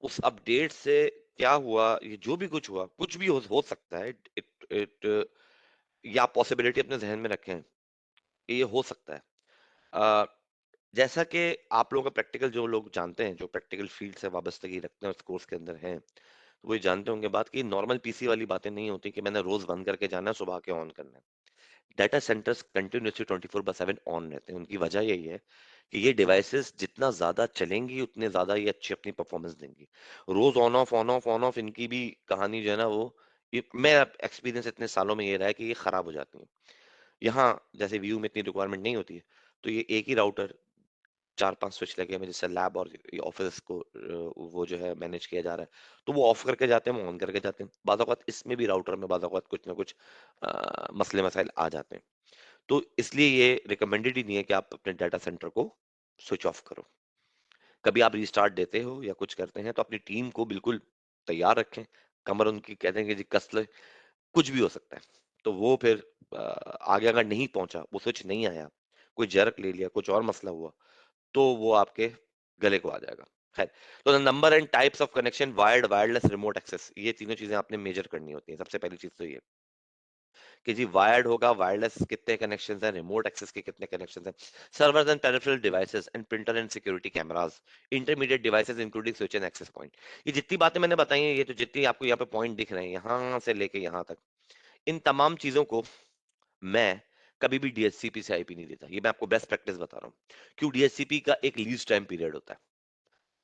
उस अपडेट से क्या हुआ, ये जो भी कुछ हुआ, कुछ भी हो सकता है। इट या पॉसिबिलिटी अपने जहन में रखें कि ये हो सकता है। अ, जैसा कि आप लोगों का प्रैक्टिकल, जो लोग जानते हैं, जो प्रैक्टिकल फील्ड से वाबस्तगी रखते हैं उस कोर्स के अंदर हैं, तो वो ये जानते होंगे बात कि नॉर्मल पीसी वाली बातें नहीं होती कि मैंने रोज बंद करके जाना है सुबह के ऑन करना है। डाटा सेंटर्स कंटिन्यूसली 24/7 ऑन रहते हैं। उनकी वजह यही है कि ये डिवाइसेस जितना ज्यादा चलेंगी उतने ज्यादा ये अच्छी अपनी परफॉर्मेंस देंगी। रोज on off on off on off इनकी भी कहानी जो है ना वो, ये मेरा एक्सपीरियंस इतने सालों में ये रहा है कि ये खराब हो जाती है। यहाँ जैसे व्यू में इतनी रिक्वायरमेंट नहीं होती है, तो ये एक ही राउटर, 4-5 स्विच लगे हुए जिससे लैब और ऑफिस को वो जो है मैनेज किया जा रहा है, तो वो ऑफ करके जाते हैं, वो ऑन करके जाते हैं। बाज़ औक़ात इसमें भी राउटर में बाज़ औक़ात कुछ ना कुछ मसले मसाइल आ जाते हैं। तो इसलिए ये रिकमेंडेड ही नहीं है कि आप अपने डाटा सेंटर को स्विच ऑफ करो। कभी आप रिस्टार्ट देते हो या कुछ करते हैं तो अपनी टीम को बिल्कुल तैयार रखें। कमर उनकी कहते हैं कि जी कस ले, कुछ भी हो सकता है। तो वो फिर आगे अगर नहीं पहुंचा, वो स्विच नहीं आया, कोई जर्क ले लिया, कुछ और मसला हुआ, तो वो आपके गले को आ जाएगा। खैर, तो the number and types of connection, wired, wireless, remote access, ये तीनों चीजें आपने मेजर करनी होती हैं। सबसे पहली चीज तो ये कि जी वायर्ड होगा, वायरलेस कितने कनेक्शंस हैं, रिमोट एक्सेस के कितने कनेक्शंस हैं, servers and peripheral devices and printer and security cameras, intermediate devices including switch and access point. ये जितनी बातें मैंने बताई हैं, ये तो जितनी आपको यहाँ पे पॉइंट दिख रहे हैं यहाँ से लेके यहाँ तक, इन तमाम चीजों को मैं कभी भी डीएचसीपी से आईपी नहीं देता। ये मैं आपको बेस्ट प्रैक्टिस बता रहा हूँ। क्यों? डीएचसीपी का एक लीज टाइम पीरियड होता है,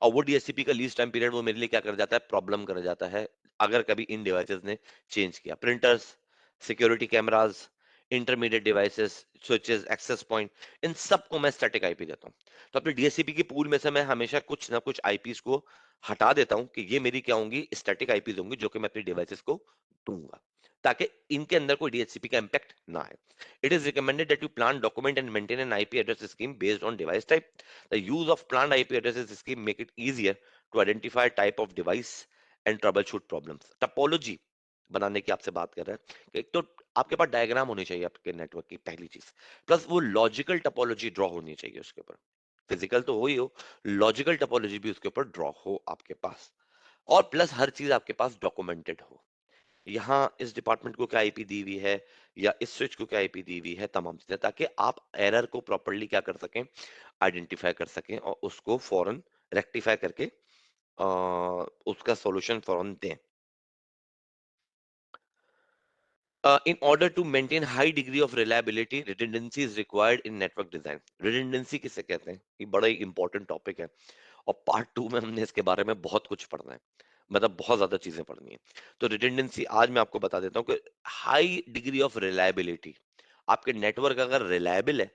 और वो डीएचसीपी का लीज टाइम पीरियड वो मेरे लिए क्या कर जाता है, प्रॉब्लम कर जाता है अगर कभी इन डिवाइसेस ने चेंज किया। Printers, security cameras, intermediate devices, switches, access point, इन सब को मैं स्टैटिक आईपी देता हूँ। तो अपने डीएचसीपी की पूल में से मैं हमेशा कुछ ना कुछ आईपीस को हटा देता हूँ कि ये मेरी क्या होंगी, स्टैटिक आईपीस होंगी जो कि मैं अपनी डिवाइसेस को दूंगा, ताकि इनके अंदर कोई डीएचसीपी का इम्पैक्ट ना है। It is recommended that you plan, document and maintain an IP address scheme based on device type. The use of plan IP address scheme make it easier to identify type of device and troubleshoot problems. Topology बनाने की आपसे बात कर रहे हैं कि एक तो आपके पास डायग्राम होनी चाहिए आपके नेटवर्क की, पहली चीज, प्लस वो लॉजिकल टपोलॉजी ड्रॉ होनी चाहिए उसके ऊपर। फिजिकल तो हो ही हो, लॉजिकल टपोलॉजी भी उसके ऊपर ड्रॉ हो आपके पास, और प्लस हर चीज आपके पास डॉक्यूमेंटेड हो। यहाँ इस डिपार्टमेंट को क्या आईपी दी हुई है, या इस स्विच को क्या आईपी दी हुई है, तमाम चीजें, ताकि आप एरर को प्रॉपरली क्या कर सकें, आइडेंटिफाई कर सकें और उसको फौरन रेक्टिफाई करके उसका सॉल्यूशन फौरन दें। In order to maintain high degree of reliability, redundancy is required in network design. Redundancy किसे कहते हैं? ये बड़ा ही इंपॉर्टेंट टॉपिक है, और पार्ट 2 में हमने इसके बारे में बहुत कुछ पढ़ना है, मतलब बहुत ज्यादा चीजें पढ़नी है। तो रिडंडेंसी आज मैं आपको बता देता हूँ कि हाई डिग्री ऑफ रिलायबिलिटी, आपके नेटवर्क अगर रिलायबल है,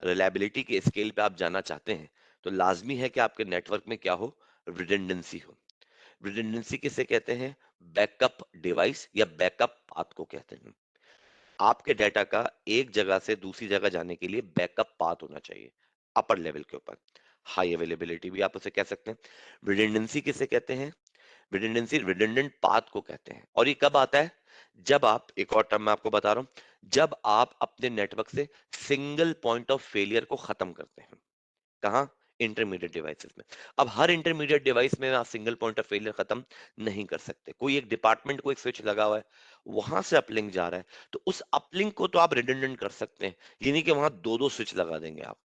रिलायबिलिटी के स्केल पे आप जाना चाहते हैं, तो लाजमी है कि आपके नेटवर्क में क्या हो, रिडंडेंसी हो। रिडंडेंसी किसे कहते हैं? बैकअप डिवाइस या बैकअप पाथ को कहते हैं। आपके डेटा का एक जगह से दूसरी जगह जाने के लिए बैकअप पाथ होना चाहिए अपर लेवल के ऊपर। हाई अवेलेबिलिटी भी आप उसे कह सकते हैं। रिडंडेंसी किसे कहते हैं? रिडंडेंसी रिडंडेंट पाथ को कहते हैं। और ये कब आता है? जब आप, एक और टर्म मैं आपको बता रहा हूं, जब आप अपने नेटवर्क से सिंगल पॉइंट ऑफ फेलियर को खत्म करते हैं। कहाँ? इंटरमीडिएट डिवाइसेस में। अब हर इंटरमीडिएट डिवाइस में आप सिंगल पॉइंट ऑफ फेलियर खत्म नहीं कर सकते। कोई एक डिपार्टमेंट को एक स्विच लगा हुआ है, वहां से अपलिंक जा रहा है, तो उस अपलिंक को तो आप रिडंडेंट कर सकते हैं, ये नहीं कि वहां दो दो स्विच लगा देंगे आप,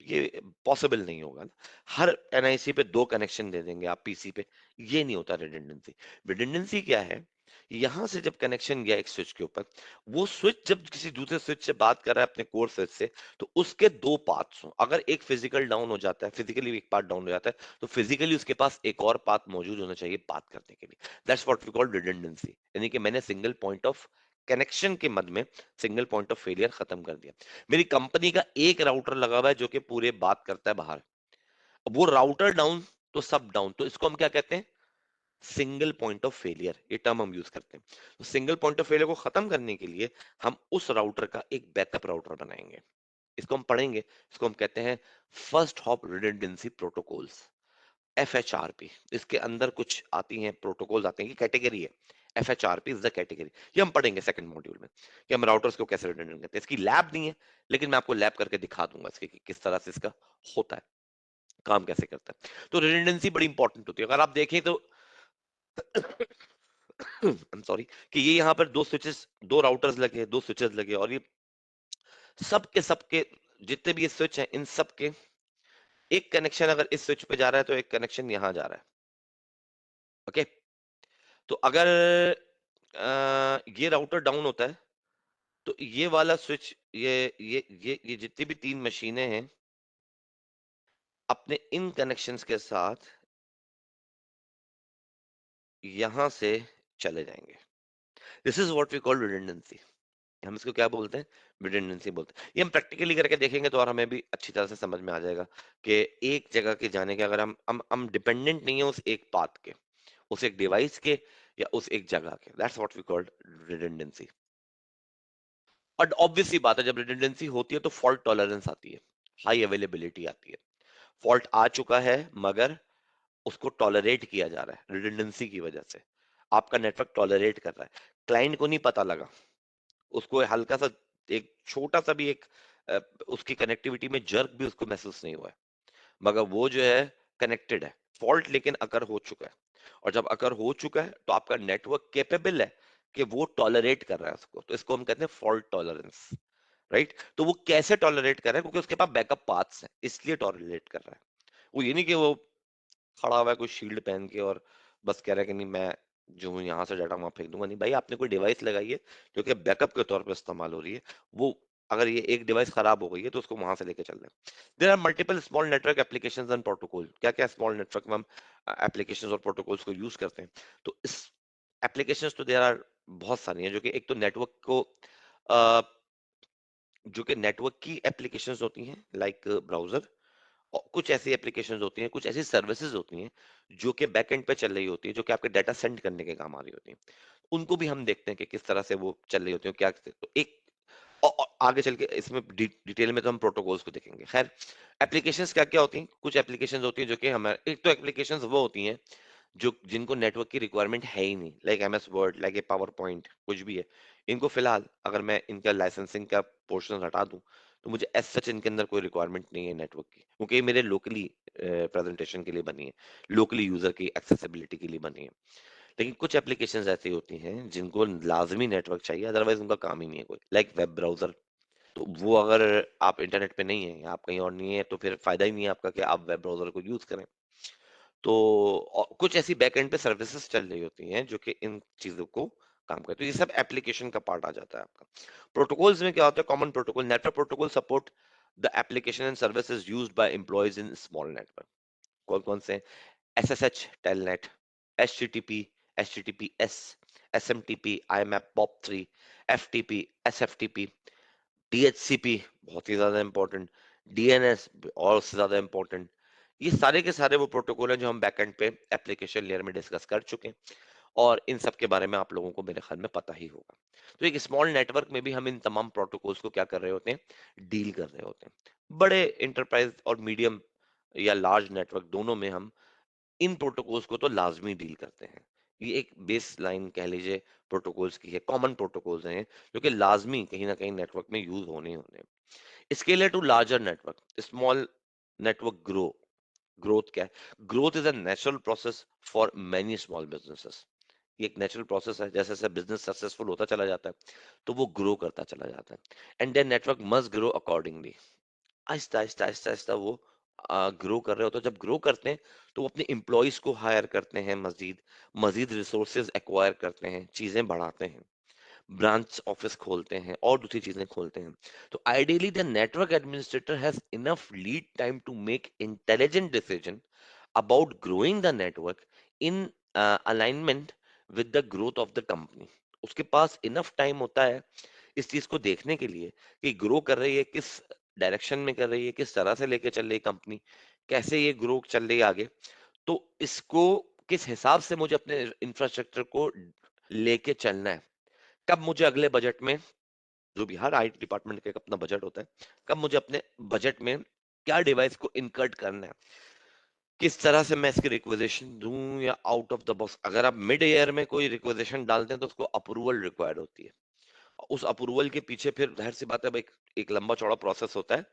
ये पॉसिबल नहीं होगा ना। हर एनआईसी पे दो कनेक्शन दे देंगे आप पीसी पे, ये नहीं होता रिडंडेंसी। रिडंडेंसी क्या है? यहां से जब कनेक्शन गया एक स्विच के ऊपर, वो स्विच जब किसी दूसरे स्विच से बात कर रहा है अपने कोर स्विच से, तो उसके दो पाथ्स हो। अगर एक फिजिकल डाउन हो जाता है, फिजिकली एक पार्ट डाउन हो जाता है, तो फिजिकली उसके पास एक और पाथ मौजूद होना चाहिए बात करने के लिए। That's what we call redundancy. यानी कि मैंने सिंगल पॉइंट ऑफ कनेक्शन के मद में सिंगल पॉइंट ऑफ फेलियर खत्म कर दिया। मेरी कंपनी का एक राउटर लगा हुआ है जो कि पूरे बात करता है बाहर, अब वो राउटर डाउन तो सब डाउन, तो इसको हम क्या कहते हैं? सिंगल पॉइंट ऑफ फेलियर, ये टर्म हम यूज करते हैं। तो सिंगल पॉइंट ऑफ फेलियर को खत्म करने के लिए हम उस राउटर का एक बैकअप राउटर बनाएंगे। इसको हम पढ़ेंगे, इसको हम कहते हैं फर्स्ट हॉप रिडंडेंसी प्रोटोकॉल्स, एफएचआरपी। इसके अंदर कुछ आती हैं प्रोटोकॉल्स आते हैं, ये कैटेगरी है। एफएचआरपी इज द कैटेगरी, ये हम पढ़ेंगे सेकंड मॉड्यूल में कि हम राउटर्स को कैसे रिडंडेंट करते हैं। इसकी लैब नहीं है, लेकिन मैं आपको लैब करके दिखा दूंगा इसके कि किस तरह से इसका होता है, काम कैसे करता है। तो रिडंडेंसी बड़ी इंपॉर्टेंट होती है। अगर आप देखें तो आई एम सॉरी, कि ये यहाँ पर दो स्विचेस, दो राउटर्स लगे, दो स्विचेस लगे, और ये सबके जितने भी ये स्विच हैं, इन सब के एक कनेक्शन अगर इस स्विच पे जा रहा है, तो एक कनेक्शन यहाँ जा रहा है। ओके, तो अगर ये राउटर डाउन होता है, तो ये वाला स्विच, ये जितनी भी तीन मशीनें हैं, अपने इन कनेक्शंस के साथ यहां से चले जाएंगे। This is what we call redundancy. हम इसको क्या बोलते हैं? रिडंडेंसी बोलते हैं। ये हम प्रैक्टिकली करके देखेंगे तो और हमें भी अच्छी तरह से समझ में आ जाएगा कि एक जगह के जाने के, अगर हम डिपेंडेंट नहीं है उस एक पाथ के, उस एक डिवाइस के, या उस एक जगह के। That's what we called redundancy. और ऑब्वियस सी बात है, जब रिडंडेंसी होती है तो फॉल्ट टॉलरेंस आती है, हाई अवेलेबिलिटी आती है। फॉल्ट आ चुका है मगर उसको टॉलरेट किया जा रहा है रिडंडेंसी की वजह से, आपका नेटवर्क टॉलरेट कर रहा है। क्लाइंट को नहीं पता लगा, उसको हल्का सा, एक छोटा सा भी एक अ, उसकी कनेक्टिविटी में जर्क भी उसको महसूस नहीं हुआ है, मगर वो जो है कनेक्टेड है। फॉल्ट लेकिन अकर हो चुका है, और जब अकर हो चुका है तो आपका नेटवर्क कैपेबल है कि वो टॉलरेट कर रहा है उसको, तो इसको हम कहते हैं फॉल्ट टॉलरेंस। राइट? तो वो कैसे टॉलरेट कर रहा है? क्योंकि उसके पास बैकअप पाथ्स हैं, इसलिए टॉलरेट कर रहा है। वो ये नहीं कि वो खड़ा हुआ है कोई शील्ड पहन के और बस कह रहा है कि नहीं मैं जो हूँ यहाँ से डाटा वहां फेंक दूंगा। नहीं भाई, आपने कोई डिवाइस लगाई है जो कि बैकअप के तौर पर इस्तेमाल हो रही है, वो अगर ये एक डिवाइस खराब हो गई है तो उसको वहां से लेके चल रहे हैं। There are multiple small network applications and protocol. क्या क्या स्मॉल नेटवर्क में हम एप्लीकेशंस और प्रोटोकॉल्स को यूज करते हैं? तो इस एप्लीकेशंस तो देयर आर बहुत सारी हैं, जो कि एक तो नेटवर्क को जो कि नेटवर्क की एप्लीकेशंस होती हैं, लाइक ब्राउजर, और कुछ ऐसी एप्लीकेशंस होती हैं, कुछ ऐसी सर्विसेज होती हैं जो कि बैक एंड पे चल रही होती है, जो कि आपके डाटा सेंड करने के काम आ रही होती हैं। उनको भी हम देखते हैं कि किस तरह से वो चल रही होती है, क्या। तो एक आगे चल के इसमें डिटेल में तो हम प्रोटोकॉल्स को देखेंगे। खैर, एप्लीकेशंस क्या क्या होती हैं? कुछ एप्लीकेशंस होती हैं जो कि हमारे, एक तो एप्लीकेशंस वो होती हैं जो जिनको नेटवर्क की रिक्वायरमेंट है ही नहीं, like MS word, like a power point, कुछ भी है। इनको फिलहाल अगर मैं इनका लाइसेंसिंग का पोर्शन हटा दूं, तो मुझे एज सच इनके अंदर कोई रिक्वायरमेंट नहीं है नेटवर्क की, क्योंकि ये मेरे लोकली प्रेजेंटेशन के लिए बनी है, लोकली यूजर की एक्सेसिबिलिटी के लिए बनी है। लेकिन कुछ एप्लीकेशंस ऐसी होती हैं जिनको लाजमी नेटवर्क चाहिए, अदरवाइज उनका काम ही नहीं है कोई, लाइक वेब ब्राउजर। तो वो अगर आप इंटरनेट पे नहीं है या आप कहीं और नहीं है, तो फिर फायदा ही नहीं है आपका कि आप वेब ब्राउजर को यूज करें। तो कुछ ऐसी बैक एंड पे सर्विसेज चल रही होती हैं जो कि इन चीजों को काम करती है। तो ये सब एप्लीकेशन का पार्ट आ जाता है आपका। प्रोटोकॉल्स में क्या होता है? Common protocol, network protocol support the application and services used by employees in small network. कौन कौन से? SSH telnet, HTTP, HTTPS, SMTP, IMAP, POP3, FTP, SFTP, DHCP बहुत ही ज्यादा इंपॉर्टेंट, डीएनएस और उससे ज्यादा इंपॉर्टेंट। ये सारे के सारे वो प्रोटोकॉल हैं जो हम बैकएंड पे एप्लीकेशन लेयर में डिस्कस कर चुके हैं, और इन सब के बारे में आप लोगों को मेरे ख्याल में पता ही होगा। तो एक स्मॉल नेटवर्क में भी हम इन तमाम प्रोटोकॉल्स को क्या कर रहे होते हैं? डील कर रहे होते हैं। बड़े इंटरप्राइज और मीडियम या लार्ज नेटवर्क दोनों में हम इन प्रोटोकॉल्स को तो लाजमी डील करते हैं। ये एक बेस लाइन कह लीजिए प्रोटोकॉल्स की है, कॉमन प्रोटोकॉल्स हैं जो कि लाजमी कहीं ना कहीं नेटवर्क में यूज होने ही होने हैं। Scaler to larger network, small network growth क्या है? Growth is a natural process for many small businesses. ये एक नेचुरल प्रोसेस है, जैसे जैसे बिजनेस सक्सेसफुल होता चला जाता है तो वो ग्रो करता चला जाता है, and then network must grow accordingly. आहिस्ता आहिस्ता आहिस्ता आहिस्ता वो ग्रो कर रहे होते हैं। जब ग्रो करते हैं तो वो अपने एम्प्लॉयज को हायर करते हैं, मजीद मजीद रिसोर्सेज एक्वायर करते हैं, चीजें बढ़ाते हैं, ब्रांच ऑफिस खोलते हैं और दूसरी चीजें खोलते हैं। तो ideally the network administrator has enough lead time to make intelligent decision about growing the network in alignment with the growth of the company। उसके पास इनफ टाइम होता है इस चीज को देखने के लिए कि ग्रो कर रही है किस डायरेक्शन में कर रही है, किस तरह से लेके चल रही है कंपनी, कैसे ये ग्रो चल रही है आगे। तो इसको किस हिसाब से मुझे अपने इंफ्रास्ट्रक्चर को लेके चलना है, कब मुझे अगले बजट में, जो भी हर आईटी डिपार्टमेंट का एक अपना बजट होता है, कब मुझे अपने बजट में क्या डिवाइस को इनकर्ट करना है, किस तरह से मैं इसकी रिक्वेजिशन दूं या आउट ऑफ द बॉक्स। अगर आप मिड ईयर में कोई रिक्वेजिशन डालते हैं तो उसको अप्रूवल रिक्वायर्ड होती है। उस अप्रूवल के पीछे फिर जाहिर सी बात है भाई, एक लंबा चौड़ा प्रोसेस होता है।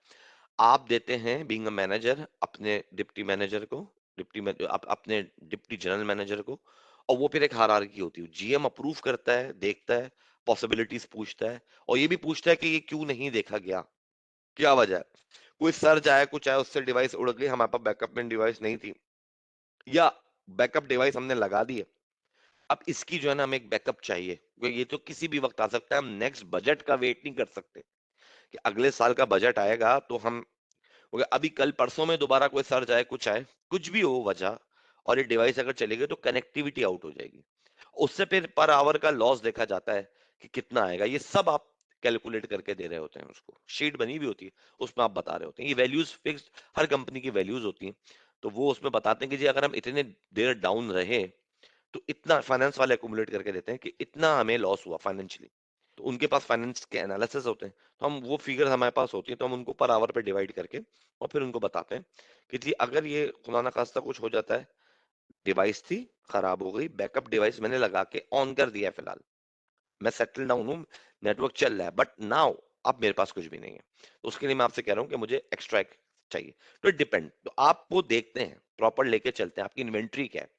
आप देते हैं बीइंग अ मैनेजर अपने डिप्टी मैनेजर को, अपने डिप्टी जनरल मैनेजर को, और वो फिर एक हायरार्की होती है, जीएम अप्रूव करता है, देखता है, पॉसिबिलिटीज पूछता है, और ये भी पूछता है कि ये क्यों नहीं देखा गया, क्या वजह है। कोई सर जाए, कुछ आए, उससे डिवाइस उड़ गई, हमारे पास बैकअप में डिवाइस नहीं थी, या बैकअप डिवाइस हमने लगा दी है, अब इसकी जो है ना हमें एक बैकअप चाहिए, क्योंकि ये तो किसी भी वक्त आ सकता है। हम नेक्स्ट बजट का वेट नहीं कर सकते कि अगले साल का बजट आएगा तो हम, क्योंकि अभी कल परसों में दोबारा कोई सर्च आए, कुछ आए, कुछ भी हो वजह, और ये डिवाइस अगर चली गई तो कनेक्टिविटी आउट हो जाएगी। उससे फिर पर आवर का लॉस देखा जाता है कि कितना आएगा, ये सब आप कैलकुलेट करके दे रहे होते हैं, उसको शीट बनी हुई होती है, उसमें आप बता रहे होते हैं, ये वैल्यूज फिक्स्ड, हर कंपनी की वैल्यूज होती हैं। तो वो उसमें बताते हैं कि जी अगर हम इतने देर डाउन रहे तो इतना फाइनेंस वाले अकुमुलेट करके देते हैं कि इतना हमें लॉस हुआ फाइनेंशियली। तो उनके पास फाइनेंस के एनालिसिस होते हैं, तो हम वो फिगर हमारे पास होती है, तो हम उनको पर आवर पे डिवाइड करके और फिर उनको बताते हैं कि जी अगर ये खुदा ना खास्ता कुछ हो जाता है, डिवाइस थी, खराब हो गई, बैकअप डिवाइस मैंने लगा के ऑन कर दिया है, फिलहाल मैं सेटल डाउन हूँ, नेटवर्क चल रहा है, बट नाउ अब मेरे पास कुछ भी नहीं है, तो उसके लिए मैं आपसे कह रहा हूँ कि मुझे एक्स्ट्रा चाहिए। तो डिपेंड, तो आप वो देखते हैं, प्रॉपर लेके चलते हैं, आपकी इन्वेंट्री क्या है,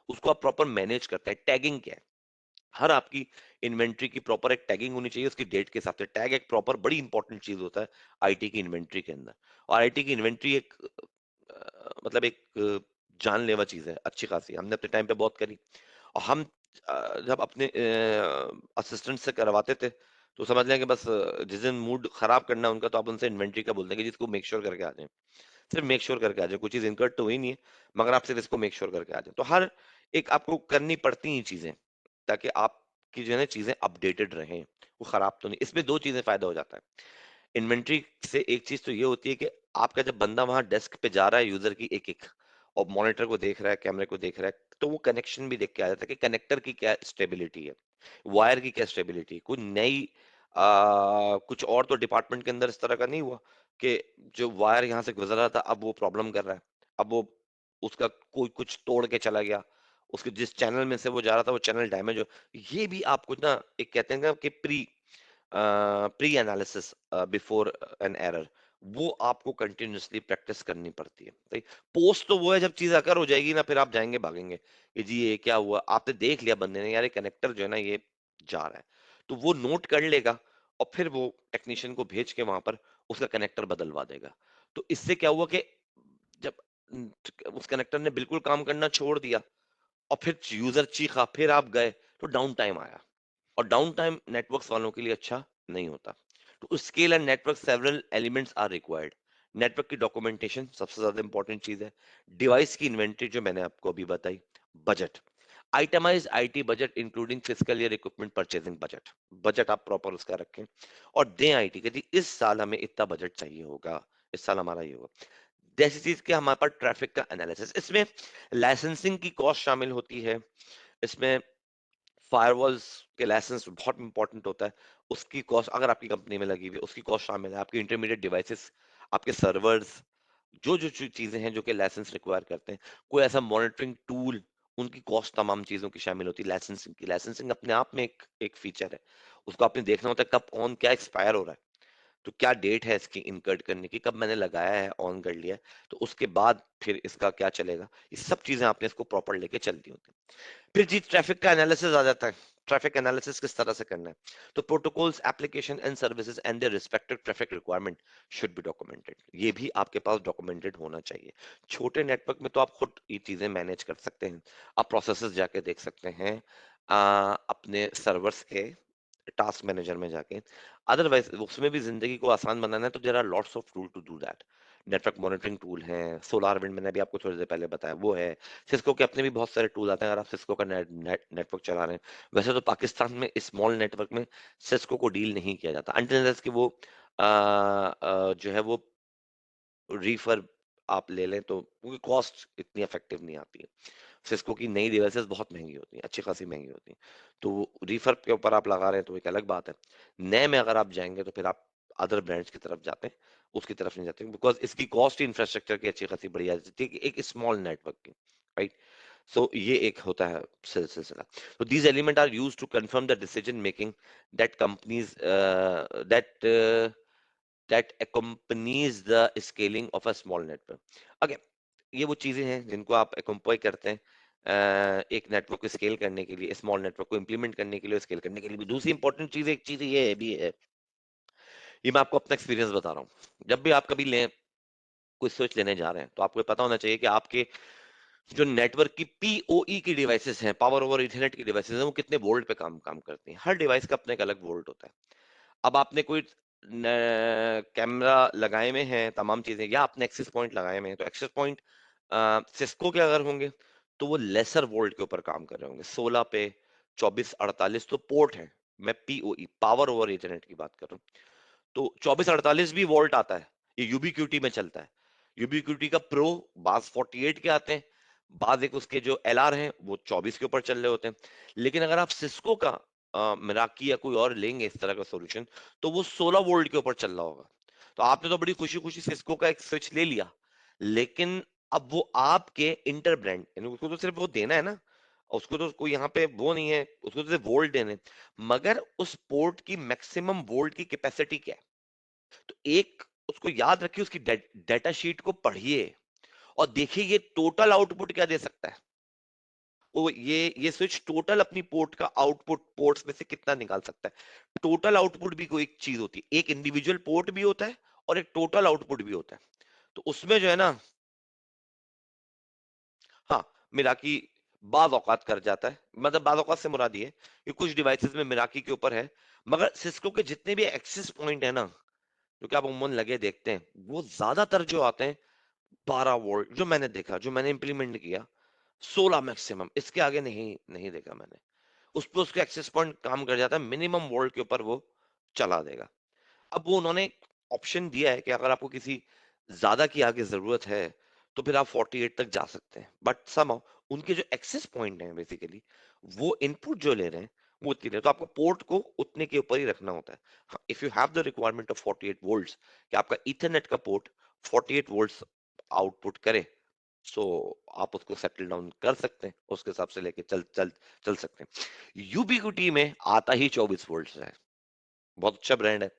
उसको आप प्रॉपर मैनेज करते हैं, टैगिंग क्या है, हर आपकी इन्वेंट्री की प्रॉपर एक टैगिंग होनी चाहिए उसकी डेट के हिसाब से। टैग एक प्रॉपर बड़ी इंपॉर्टेंट चीज होता है आईटी की इन्वेंट्री के अंदर, और आईटी की इन्वेंट्री एक मतलब एक जानलेवा चीज है, अच्छी खासी हमने अपने टाइम पे बहुत करी। और हम जब अपने असिस्टेंट से करवाते थे तो समझ लें कि बस जिस दिन मूड खराब करना है उनका, तो आप उनसे इन्वेंट्री का बोलते हैं कि जिसको मेक श्योर करके आ जाए, सिर्फ मेक श्योर करके आ जाए, कोई चीज इनकर्ट तो हुई नहीं है, मगर आप सिर्फ इसको मेक श्योर करके आ जाए। तो हर एक आपको करनी पड़ती हैं चीजें, ताकि आपकी जो है ना चीजें अपडेटेड रहें, वो खराब तो नहीं। इसमें दो चीजें फायदा हो जाता है। इन्वेंट्री से एक चीज तो ये होती है कि आपका जब बंदा वहां डेस्क पे जा रहा है यूजर की एक एक और मॉनिटर को देख रहा है, कैमरे को देख रहा है, तो वो कनेक्शन भी देख के आ जाता है कि कनेक्टर की क्या स्टेबिलिटी है, वायर की क्या स्टेबिलिटी है। कोई नई कुछ और तो डिपार्टमेंट के अंदर इस तरह का नहीं हुआ कि जो वायर यहाँ से गुजर रहा था अब वो प्रॉब्लम कर रहा है, अब वो उसका कोई कुछ तोड़ के चला गया, उसके जिस चैनल में से वो जा रहा था वो चैनल डैमेज हो। ये भी आपको ना एक कहते हैं ना कि pre analysis before an error, वो आपको कंटिन्यूअसली प्रैक्टिस करनी पड़ती है। सही। पोस्ट तो वो है जब चीज अकर हो जाएगी ना, फिर आप जाएंगे भागेंगे कि जी ये क्या हुआ, आपने देख लिया बंदे ने यार ये कनेक्टर जो है ना ये जा रहा है, तो वो नोट कर लेगा और फिर वो टेक्नीशियन को भेज के वहां पर उसका कनेक्टर बदलवा देगा। तो इससे क्या हुआ कि जब उस कनेक्टर ने बिल्कुल काम करना छोड़ दिया और फिर यूजर चीखा, फिर आप गए, तो डाउन टाइम आया, और डाउन टाइम नेटवर्क्स वालों के लिए अच्छा नहीं होता। तो scale and network several elements are required. Network की डॉक्यूमेंटेशन सबसे ज्यादा इंपॉर्टेंट चीज है, डिवाइस की इन्वेंटरी जो मैंने आपको अभी बताई, budget, itemised IT budget including physical year equipment purchasing budget, budget आप प्रॉपर उसका रखें और दें आईटी के जी इस साल हमें इतना बजट चाहिए होगा, इस साल हमारा ये होगा। जैसी चीज के हमारे पास ट्रैफिक का एनालिसिस, इसमें लाइसेंसिंग की कॉस्ट शामिल होती है, इसमें फायरवॉल्स के लाइसेंस बहुत इंपॉर्टेंट होता है, उसकी कॉस्ट अगर आपकी कंपनी में लगी हुई है उसकी कॉस्ट शामिल है, आपके इंटरमीडिएट डिवाइसेस, आपके सर्वर्स, जो जो चीजें हैं जो कि लाइसेंस रिक्वायर करते हैं, कोई ऐसा मॉनिटरिंग टूल, उनकी कॉस्ट तमाम चीजों की शामिल होती है। लाइसेंसिंग की, लाइसेंसिंग अपने आप में एक फीचर है, उसको आपने देखना होता है कब कौन क्या एक्सपायर हो रहा है, तो क्या डेट है इसकी इनकर्ड करने की, कब मैंने लगाया है ऑन कर लिया है, तो उसके बाद फिर इसका क्या चलेगा, ये सब चीजें आपने इसको प्रॉपर लेके चलती होती हैं। फिर जी ट्रैफिक का एनालिसिस आ जाता है। ट्रैफिक एनालिसिस किस तरह से करना है, तो protocols application and services and their respective traffic requirement should be documented, ये भी आपके पास डॉक्यूमेंटेड होना चाहिए। छोटे नेटवर्क में तो आप खुद ये चीजें मैनेज कर सकते हैं, आप प्रोसेसेस जाके देख सकते हैं अपने सर्वर्स के टास्क मैनेजर में जाके, अदरवाइज उसमें भी जिंदगी को आसान बनाना है तो there are lots of tool to do that. Network monitoring tool है, सोलार विंड मैंने अभी आपको थोड़ी देर पहले बताया वो है, सिस्को के अपने भी बहुत सारे टूल आते हैं अगर आप सिस्को का नेटवर्क चला रहे हैं। वैसे तो पाकिस्तान में स्मॉल नेटवर्क में सिस्को को डील नहीं किया जाता अनटिल कि वो जो है वो रीफर आप ले लें, तो क्योंकि कॉस्ट इतनी इफेक्टिव नहीं आती है। सिस्को की नई डिवाइसेस बहुत महंगी होती हैं, अच्छी खासी महंगी होती हैं, तो रीफर के ऊपर आप लगा रहे हैं तो एक अलग बात है। नए में अगर आप जाएंगे तो फिर आप अदर ब्रांड्स की तरफ जाते हैं, उसकी तरफ नहीं जाते बिकॉज इसकी कॉस्ट इंफ्रास्ट्रक्चर की अच्छी खासी बढ़िया जाती है एक स्मॉल नेटवर्क की, राइट। सो ये एक होता है सिलसिला। तो these element are use to confirm the decision making that companies that accompanies the scaling of a small network. Again ये वो चीजें हैं जिनको आप एक्म्पॉय करते हैं एक नेटवर्क को स्केल करने के लिए, स्मॉल नेटवर्क को इंप्लीमेंट करने के लिए, स्केल करने के लिए भी। दूसरी इंपॉर्टेंट चीज एक चीज ये है भी है, ये मैं आपको अपना एक्सपीरियंस बता रहा हूँ, जब भी आप कभी लें कोई स्विच लेने जा रहे हैं तो आपको पता होना चाहिए कि आपके जो नेटवर्क की पीओई की डिवाइसेस हैं, पावर ओवर इथरनेट की डिवाइसेस हैं, वो कितने वोल्ट पे काम काम करती हैं। हर डिवाइस का अपना एक अलग वोल्ट होता है। अब आपने कोई कैमरा लगाए में है, तमाम चीजें, या आपने एक्सेस पॉइंट लगाए में है, तो एक्सेस पॉइंट सिस्को के अगर होंगे तो वो लेसर वोल्ट के ऊपर काम कर रहे होंगे, 16 पे 24 48 तो पोर्ट है। मैं पीओई पावर ओवर इथरनेट की बात कर रहा हूँ, तो 24 48 भी वोल्ट आता है, ये यूबीक्यूटी में चलता है। यूबीक्यूटी का प्रो बाज 48 के आते हैं, बाद एक उसके जो एलआर हैं वो 24 के ऊपर चल रहे होते हैं। लेकिन अगर आप सिस्को का मिराकी या कोई और लेंगे इस तरह का सॉल्यूशन, तो वो 16 वोल्ट के ऊपर चल रहा होगा। तो आपने तो बड़ी खुशी खुशी सिस्को का एक स्विच ले लिया, लेकिन अब वो आपके इंटर ब्रांड, यानी उसको तो सिर्फ वो देना है ना, उसको तो कोई यहाँ पे वो नहीं है, उसको तो सिर्फ वोल्ट देने हैं। मगर उस पोर्ट की मैक्सिमम वोल्ट की कैपेसिटी क्या है, तो एक उसको याद रखिए, उसकी डेटा शीट को पढ़िए और देखिए ये टोटल आउटपुट क्या दे सकता है। वो ये स्विच टोटल अपनी पोर्ट का आउटपुट पोर्ट्स में से कितना निकाल सकता है। टोटल आउटपुट भी कोई एक चीज होती है, एक इंडिविजुअल पोर्ट भी होता है और एक टोटल आउटपुट भी होता है। तो उसमें जो है ना, हाँ, मिराकी बाज औकात कर जाता है, मतलब बाज औकात से मुराद ये है कि कुछ डिवाइसेस में मिराकी के ऊपर है, मगर सिस्को के जितने भी एक्सेस पॉइंट है ना, जो कि आप उम्मन लगे देखते हैं, वो ज्यादातर जो आते हैं 12 वोल्ट, जो मैंने देखा, जो मैंने इंप्लीमेंट किया 16 मैक्सिमम, इसके आगे नहीं नहीं देखा मैंने। उस पर उसका एक्सेस पॉइंट काम कर जाता है, मिनिमम वोल्ट के ऊपर वो चला देगा। अब वो उन्होंने ऑप्शन दिया है कि अगर आपको किसी ज्यादा की आगे जरूरत है तो फिर आप 48 तक जा सकते हैं, बट समहाउ उनके जो एक्सेस पॉइंट हैं बेसिकली वो इनपुट जो ले रहे हैं वो उतनी रहे, तो आपको पोर्ट को उतने के ऊपर ही रखना होता है। If you have the requirement of 48 volts कि आपका इथरनेट का पोर्ट 48 वोल्ट्स आउटपुट करे, सो आप उसको सेटल डाउन कर सकते हैं, उसके हिसाब से लेके चल चल चल सकते हैं। यूबीक्यूटी में आता ही 24 वोल्ट है, बहुत अच्छा ब्रांड है,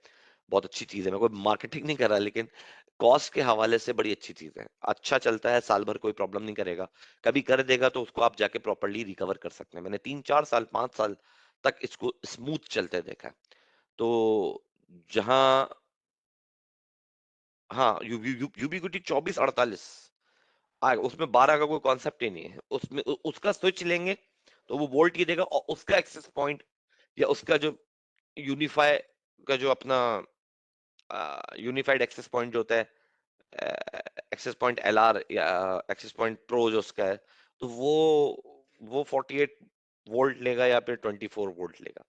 बहुत अच्छी चीज है, मैं कोई मार्केटिंग नहीं कर रहा, लेकिन कॉस्ट के हवाले से बड़ी अच्छी चीज है, अच्छा चलता है, साल भर कोई प्रॉब्लम नहीं करेगा, कभी कर देगा तो उसको आप जाके प्रॉपरली रिकवर कर सकते हैं। मैंने 3-4 साल 5 साल तक इसको स्मूथ चलते देखा है। तो जहां, हाँ, यूबीक्यूटी 24-48 आएगा, उसमें 12 का कोई कॉन्सेप्ट ही नहीं है, उसमें उसका स्विच लेंगे तो वो वोल्ट ही देगा, और उसका एक्सेस पॉइंट या उसका जो यूनिफाई का जो अपना यूनिफाइड एक्सेस पॉइंट जो होता है, एक्सेस पॉइंट एलआर या एक्सेस पॉइंट प्रो जो उसका है, तो वो 48 वोल्ट लेगा या फिर 24 वोल्ट लेगा।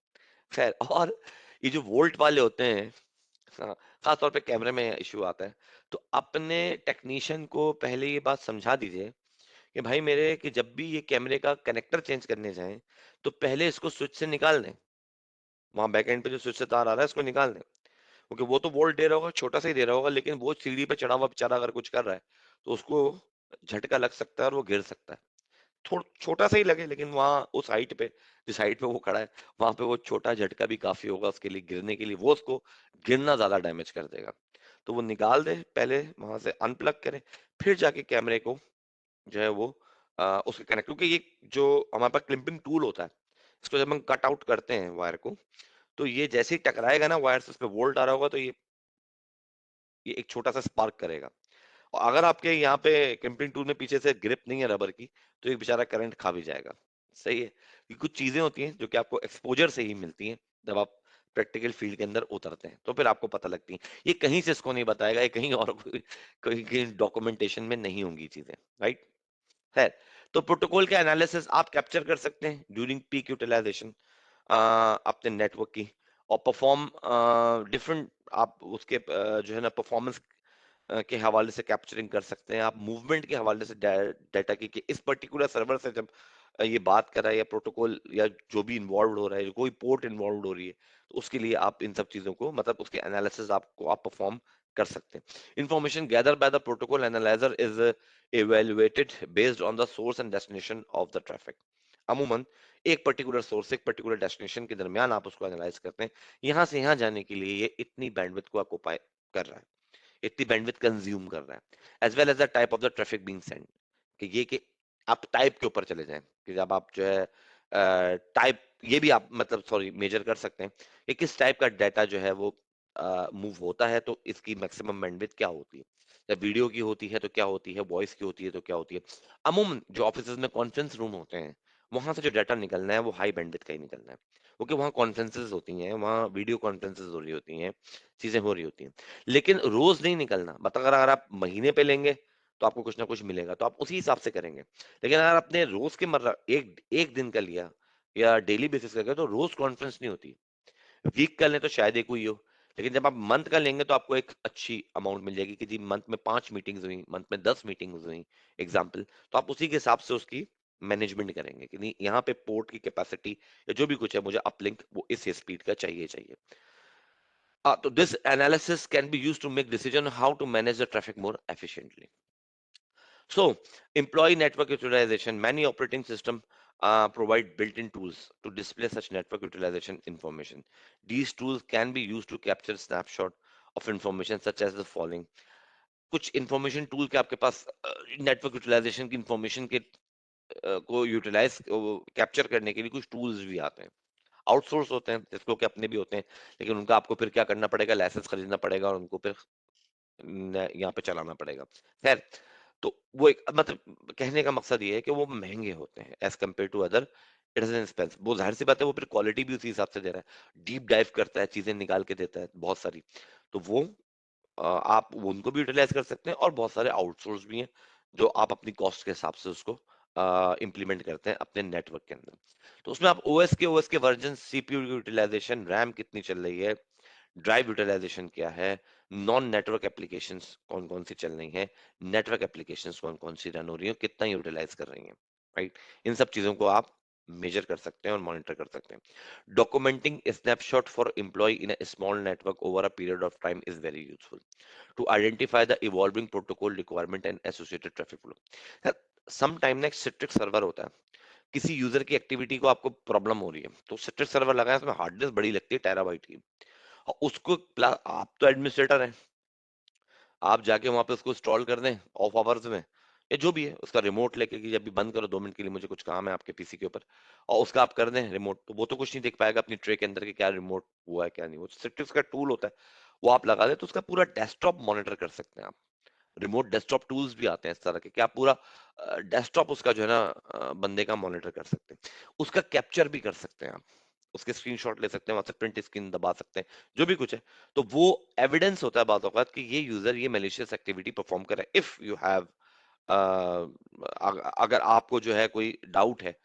खैर, और ये जो वोल्ट वाले होते हैं, हाँ, खास तौर पे कैमरे में इशू आता है, तो अपने टेक्नीशियन को पहले ये बात समझा दीजिए कि भाई मेरे, कि जब भी ये कैमरे का कनेक्टर चेंज करने जाएं तो पहले इसको स्विच से निकाल दें, वहां बैक एंड पे जो स्विच से तार आ रहा है इसको निकाल दें, क्योंकि वो तो वोल्ट दे रहा होगा, छोटा सा ही दे रहा होगा, लेकिन वो सीढ़ी पे चढ़ा हुआ बेचारा अगर कुछ कर रहा है तो उसको झटका लग सकता है और वो गिर सकता है। छोटा सा ही लगे, लेकिन वहां उस हाइट पे, जिस हाइट पे वो खड़ा है, वहां पे वो छोटा झटका भी काफी होगा उसके लिए गिरने के लिए, वो उसको गिरना ज्यादा डैमेज कर देगा। तो वो निकाल दे पहले, वहां से अनप्लग करे, फिर जाके कैमरे को जो है वो उसके कनेक्ट, क्योंकि ये जो हमारे पास क्लिपिंग टूल होता है, इसको जब हम कट आउट करते हैं वायर को, तो ये जैसे ही टकराएगा ना वायर से, उस पे वोल्ट आ रहा होगा, तो ये एक छोटा सा स्पार्क करेगा। और अगर आपके यहाँ पे क्रिम्पिंग टूल में पीछे से ग्रिप नहीं है रबर की, तो एक बेचारा करंट खा भी जाएगा। सही है, ये कुछ चीजें होती हैं जो कि आपको एक्सपोजर से ही मिलती हैं, जब आप प्रैक्टिकल फील्ड के अंदर उतरते हैं तो फिर आपको पता लगती है। ये कहीं से इसको नहीं बताएगा, ये कहीं और कोई डॉक्यूमेंटेशन में नहीं होंगी चीजें, राइट है। तो प्रोटोकॉल का एनालिसिस आप कैप्चर कर सकते हैं ड्यूरिंग पीक यूटिलाइजेशन अपने नेटवर्क की, और परफॉर्म डिफरेंट, आप उसके जो है ना परफॉर्मेंस के हवाले से कैप्चरिंग कर सकते हैं, आप मूवमेंट के हवाले से डाटा की, कि इस पर्टिकुलर सर्वर से जब ये बात कर रहा है या प्रोटोकॉल या जो भी इन्वॉल्व हो रहा है, कोई पोर्ट इन्वॉल्व हो रही है, तो उसके लिए आप इन सब चीजों को, मतलब उसके एनालिसिस आपको आप परफॉर्म कर सकते हैं। Information gather by the protocol analyser is evaluated based on the source and destination of the traffic। अमूमन एक पर्टिकुलर सोर्स एक पर्टिकुलर डेस्टिनेशन के दरमियान आप उसको एनालाइज करते हैं, यहाँ से यहाँ जाने के लिए ये इतनी बैंडविड्थ को ऑक्यूपाई कर रहा है, इतनी बैंडविड्थ कंज्यूम कर रहा है, as well as the type of the traffic being sent, कि ये कि आप टाइप के ऊपर चले जाएं, कि जब आप जो है टाइप, ये भी आप मतलब सॉरी मेजर कर सकते हैं कि किस टाइप का डाटा जो है वो मूव होता है, तो इसकी मैक्सिमम बैंडविड्थ क्या होती है, जब वीडियो की होती है तो क्या होती है, वॉइस की होती है तो क्या होती है। अमूमन जो ऑफिस में कॉन्फ्रेंस रूम होते हैं, वहां से जो डाटा निकलना है वो हाई बैंडविड्थ का ही निकलना है, क्योंकि वहाँ कॉन्फ्रेंसेस होती हैं, वहाँ वीडियो कॉन्फ्रेंसेस हो रही होती हैं, चीजें हो रही होती हैं, लेकिन रोज नहीं निकलना। मतलब अगर अगर आप महीने पे लेंगे तो आपको कुछ ना कुछ मिलेगा, तो आप उसी हिसाब से करेंगे। लेकिन अगर आपने रोज के मर्रा एक एक दिन का लिया या डेली बेसिस का गया, तो रोज कॉन्फ्रेंस नहीं होती, वीक का लें तो शायद एक हुई हो, लेकिन जब आप मंथ का लेंगे तो आपको एक अच्छी अमाउंट मिल जाएगी कि जी मंथ में 5 मीटिंग्स हुई, मंथ में 10 मीटिंग्स हुई, एग्जाम्पल। तो आप उसी के हिसाब से उसकी मैनेजमेंट करेंगे कि नहीं, यहाँ पे पोर्ट की कैपेसिटी या जो भी कुछ है, मुझे अपलिंक वो इस स्पीड का चाहिए चाहिए। So this analysis can be used to make decision how to manage the traffic more efficiently. So employee network utilization, many operating system provide built-in tools to display such network utilization information. These tools can be used to capture snapshot of information such as the following. कुछ इंफॉर्मेशन टूल के आपके पास नेटवर्क यूटिलाइजेशन की इंफॉर्मेशन के को यूटिलाइज कैप्चर करने के लिए कुछ टूल्स भी आते हैं, आउटसोर्स होते हैं, जिसको कि अपने भी होते हैं, लेकिन उनका आपको फिर क्या करना पड़ेगा, लाइसेंस खरीदना पड़ेगा और उनको फिर यहाँ पे चलाना पड़ेगा। खैर, तो वो एक मतलब कहने का मकसद ये है कि वो महंगे होते हैं as compare to other, it is an expense. वो जाहिर सी बात है, वो फिर क्वालिटी भी उसी हिसाब से दे रहा है, डीप डाइव करता है, चीजें निकाल के देता है बहुत सारी। तो वो आप उनको भी यूटिलाइज कर सकते हैं, और बहुत सारे आउटसोर्स भी हैं जो आप अपनी कॉस्ट के हिसाब से उसको इम्प्लीमेंट करते हैं अपने नेटवर्क के अंदर। तो उसमें आप ओएस के वर्जन, सीपीयू यूटिलाइजेशन, रैम कितनी चल रही है, ड्राइव यूटिलाइजेशन क्या है, नॉन नेटवर्क एप्लीकेशंस कौन कौन सी चल रही हैं, नेटवर्क एप्लीकेशंस कौन कौन सी रन हो रही हैं, कितना यूटिलाइज कर रही हैं, राइट। इन सब चीजों को आप मेजर कर सकते हैं और मॉनिटर कर सकते हैं। Documenting snapshot for employ in a small network over a period of time is very useful to identify the evolving protocol requirement and associated traffic flow. Some time ना एक सिट्रिक सर्वर होता है, किसी यूजर की एक्टिविटी को आपको प्रॉब्लम हो रही है, तो सिट्रिक सर्वर लगाया, उसमें हार्ड डिस्क बड़ी लगती है टेराबाइट की, और उसको आप तो एडमिनिस्ट्रेटर हैं, आप जाके वहां पे उसको इंस्टॉल कर दें ऑफ आवर्स में, या जो भी है उसका रिमोट लेके कि जब भी बंद करो 2 मिनट के लिए, मुझे कुछ काम है आपके पीसी के ऊपर, और उसका आप कर दें रिमोट, तो वो तो कुछ नहीं देख पाएगा अपनी ट्रे के अंदर कि क्या रिमोट हुआ है क्या नहीं। वो सिट्रिक्स का टूल होता है, वो आप लगा दें तो उसका पूरा डेस्कटॉप मॉनिटर कर सकते हैं आप। रिमोट डेस्कटॉप टूल्स भी आते हैं इस तरह के कि आप पूरा डेस्कटॉप उसका जो है ना बंदे का मॉनिटर कर सकते हैं, उसका कैप्चर भी कर सकते हैं आप, उसके स्क्रीनशॉट ले सकते हैं, वहां से प्रिंट स्क्रीन दबा सकते हैं, जो भी कुछ है। तो वो एविडेंस होता है बात औकात कि ये यूजर ये मैलिशियस एक्टिविटी परफॉर्म कर रहा है। इफ यू हैव अगर आपको जो है कोई डाउट है,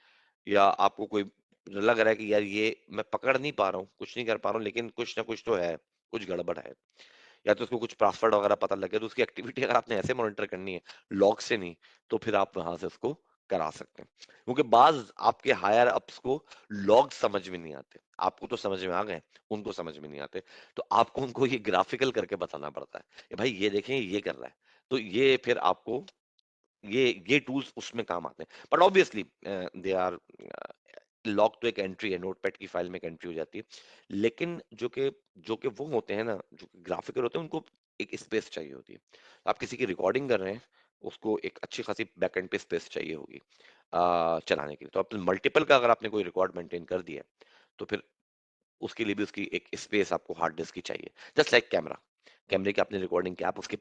या आपको कोई लग रहा है कि यार ये मैं पकड़ नहीं पा रहा हूँ, कुछ नहीं कर पा रहा हूँ, लेकिन कुछ ना कुछ तो है, कुछ गड़बड़ है, या तो उसको कुछ पासवर्ड वगैरह पता लग गया, तो उसकी एक्टिविटी अगर आपने ऐसे मॉनिटर करनी है, लॉग से नहीं, तो फिर आप वहां से उसको करा सकते हैं। क्योंकि बाज आपके हायर अप्स को लॉग समझ में नहीं आते, आपको तो समझ में आ गए, उनको समझ में नहीं आते, तो आपको उनको ये ग्राफिकल करके बताना पड़ता है कि भाई ये देखें ये कर रहा है, तो ये फिर आपको ये टूल्स उसमें काम आते हैं। But obviously they are log, तो एक एंट्री है, नोटपैड की फाइल में एक एंट्री हो जाती है, लेकिन जो कि वो होते हैं ना, जो ग्राफिकल होते हैं, उनको एक स्पेस चाहिए होती है। आप किसी की रिकॉर्डिंग कर रहे हैं, उसको एक अच्छी खासी बैकएंड पे स्पेस चाहिए होगी चलाने के लिए। तो आप मल्टीपल का अगर आपने कोई रिकॉर्ड मेंटेन कर दिया है, तो फिर उसके लिए भी उसकी एक स्पेस आपको हार्ड डिस्क की चाहिए। जस्ट लाइक कैमरा, कैमरे की आपने रिकॉर्डिंग किया, आप उसके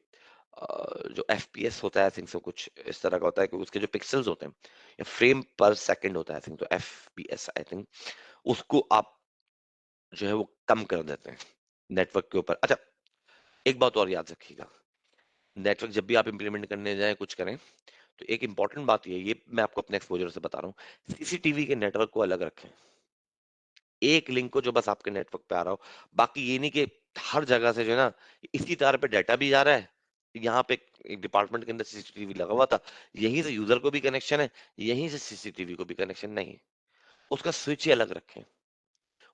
जो एफपीएस होता है, आई थिंक सो कुछ इस तरह का होता है कि उसके जो पिक्सल्स होते हैं, या फ्रेम पर सेकंड होता है, आई थिंक तो एफपीएस आई थिंक, उसको आप जो है वो कम कर देते हैं नेटवर्क के ऊपर। अच्छा, एक बात और याद रखिएगा, नेटवर्क जब भी आप इंप्लीमेंट करने जाएं, कुछ करें, तो एक इंपॉर्टेंट बात ये मैं आपको अपने एक्सपोजर से बता रहा हूँ, सीसीटीवी के नेटवर्क को अलग रखें, एक लिंक को जो बस आपके नेटवर्क पे आ रहा हो। बाकी ये नहीं कि हर जगह से जो है ना इसी तार पे डाटा भी जा रहा है, यहाँ पे एक डिपार्टमेंट के अंदर सीसीटीवी लगा हुआ था, यहीं से यूजर को भी कनेक्शन है, यहीं से सीसीटीवी को भी कनेक्शन नहीं, उसका स्विच ही अलग रखें।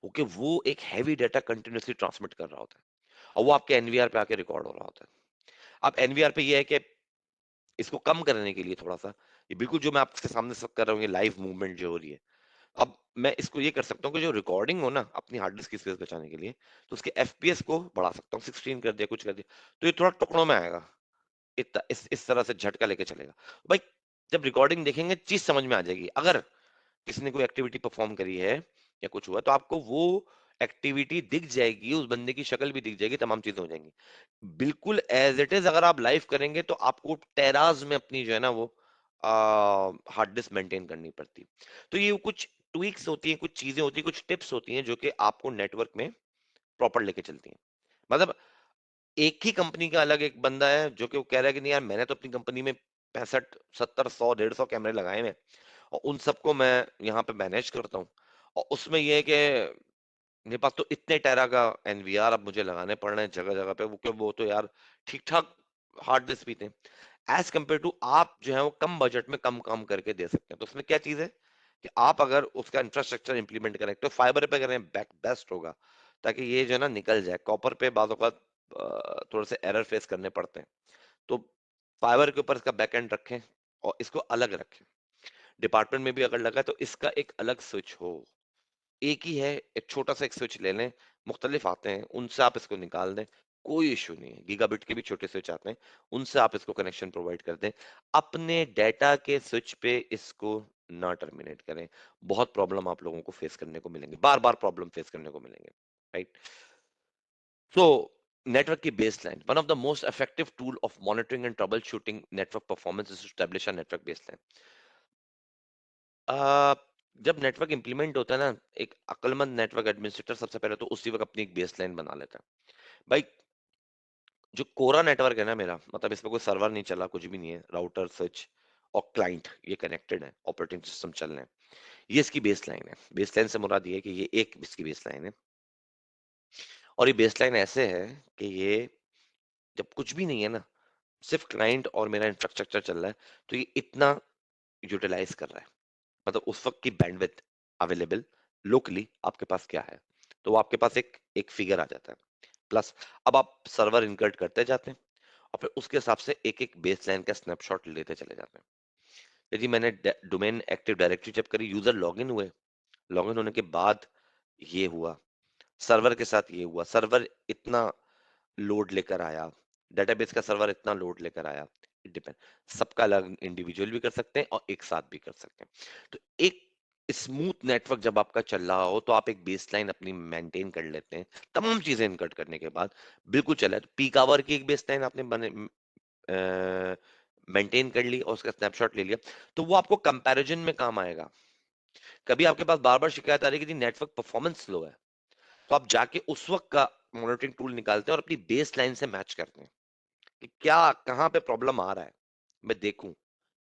ओके, वो एक हैवी डाटा कंटिन्यूअसली ट्रांसमिट कर रहा होता है, और वो आपके एनवीआर पे आके रिकॉर्ड हो रहा होता है। अब एनवीआर पे ये है कि इसको कम करने के लिए थोड़ा सा, ये बिल्कुल जो मैं आपके सामने सब कर रहा हूँ, ये लाइव मूवमेंट जो हो रही है, अब मैं इसको ये कर सकता हूँ कि जो रिकॉर्डिंग हो ना अपनी हार्ड डिस्क की स्पेस बचाने के लिए, तो उसके एफपीएस को बढ़ा सकता हूँ, 16 कर दिया, कुछ कर दिया, तो ये थोड़ा टुकड़ों में आएगा, इस तरह से झटका लेके चलेगा भाई। जब रिकॉर्डिंग देखेंगे चीज समझ में आ जाएगी, अगर किसी ने कोई एक्टिविटी परफॉर्म करी है या कुछ हुआ, तो आपको वो एक्टिविटी दिख जाएगी, उस बंदे की शक्ल भी दिख जाएगी, तमाम चीजें हो जाएंगी बिल्कुल एज इट इज। अगर आप लाइव करेंगे तो आपको टेराज में अपनी जो है ना वो हार्ड डिस्क मेंटेन करनी पड़ती। तो ये कुछ ट्विक्स होती हैं, कुछ चीजें होती हैं, कुछ टिप्स होती हैं जो कि आपको नेटवर्क में प्रॉपर लेके चलती हैं। मतलब एक ही कंपनी का अलग एक बंदा है जो कि वो कह रहा है कि नहीं यार, मैंने तो अपनी कंपनी में 65 70 100 150 कैमरे लगाए हुए हैं, और उन सबको मैं यहाँ पे मैनेज करता हूँ, और उसमें ये है कि मेरे पास तो इतने टेरा का एनवीआर अब मुझे लगाने पड़ रहे हैं जगह जगह पे, वो तो यार ठीक ठाक हार्ड डिस्क भी थे, एज कम्पेयर टू आप जो है वो कम बजट में कम काम करके दे सकते हैं। तो उसमें क्या चीज है कि आप अगर उसका इंफ्रास्ट्रक्चर इंप्लीमेंट करें तो फाइबर पे करें, बेस्ट होगा, ताकि ये जो है ना निकल जाए। कॉपर पे बाज़ औक़ात थोड़े से एरर फेस करने पड़ते हैं, तो फाइबर के ऊपर इसका बैकएंड रखें और इसको अलग रखें। डिपार्टमेंट में भी अगर लगा तो इसका एक अलग स्विच हो, एक ही है, एक छोटा सा एक स्विच ले लें, मुख्तलिफ आते हैं, उनसे आप इसको निकाल दें, कोई इश्यू नहीं है। गीगाबिट के भी छोटे स्विच आते हैं, उनसे आप इसको कनेक्शन प्रोवाइड कर दें। अपने डेटा के स्विच पे इसको ना टर्मिनेट करें, बहुत प्रॉब्लम आप लोगों को फेस करने को मिलेंगे, बार बार प्रॉब्लम फेस करने को मिलेंगे, राइट। सो network की baseline, one of the most effective tool of monitoring and troubleshooting network performance is to establish a network baseline। आ, जब नेटवर्क इंप्लीमेंट होता है ना, एक अक्लमंद नेटवर्क एडमिनिस्ट्रेटर सबसे पहले तो उसी वक्त अपनी एक बेसलाइन बना लेता है। भाई जो कोरा नेटवर्क है ना मेरा, मतलब इसमें कोई सर्वर नहीं चला, कुछ भी नहीं है, राउटर स्विच और क्लाइंट ये कनेक्टेड है, ऑपरेटिंग सिस्टम चल रहे हैं, ये इसकी बेसलाइन है। बेसलाइन से मुराद ये है कि ये एक इसकी बेसलाइन है, और ये बेसलाइन ऐसे है कि ये जब कुछ भी नहीं है ना, सिर्फ क्लाइंट और मेरा इंफ्रास्ट्रक्चर चल रहा है, तो ये इतना यूटिलाइज कर रहा है, मतलब उस वक्त की बैंडविड्थ अवेलेबल लोकली आपके पास क्या है, तो वो आपके पास एक एक फिगर आ जाता है। प्लस अब आप सर्वर इनकर्ट करते जाते हैं और फिर उसके हिसाब से एक एक बेसलाइन का स्नैपशॉट लेते चले जाते हैं। यदि मैंने डोमेन एक्टिव डायरेक्टरी जब करी, यूजर लॉगिन हुए, लॉगिन होने के बाद ये हुआ, सर्वर के साथ ये हुआ, सर्वर इतना लोड लेकर आया, डेटाबेस का सर्वर इतना लोड लेकर आया, इट डिपेंड, सबका अलग इंडिविजुअल भी कर सकते हैं और एक साथ भी कर सकते हैं। तो एक स्मूथ नेटवर्क जब आपका चल रहा हो तो आप एक बेसलाइन अपनी मेंटेन कर लेते हैं, तमाम चीजें इनकट करने के बाद बिल्कुल चला है। तो पीक आवर की एक बेसलाइन आपने बने मेंटेन कर ली और उसका स्नैपशॉट ले लिया, तो वो आपको कंपैरिजन में काम आएगा। कभी आपके पास बार बार शिकायत आ रही है कि नेटवर्क परफॉर्मेंस स्लो है, तो आप जाके उस वक्त का मॉनिटरिंग टूल निकालते हैं और अपनी बेस लाइन से मैच करते हैं कि क्या कहाँ पे प्रॉब्लम आ रहा है, मैं देखूं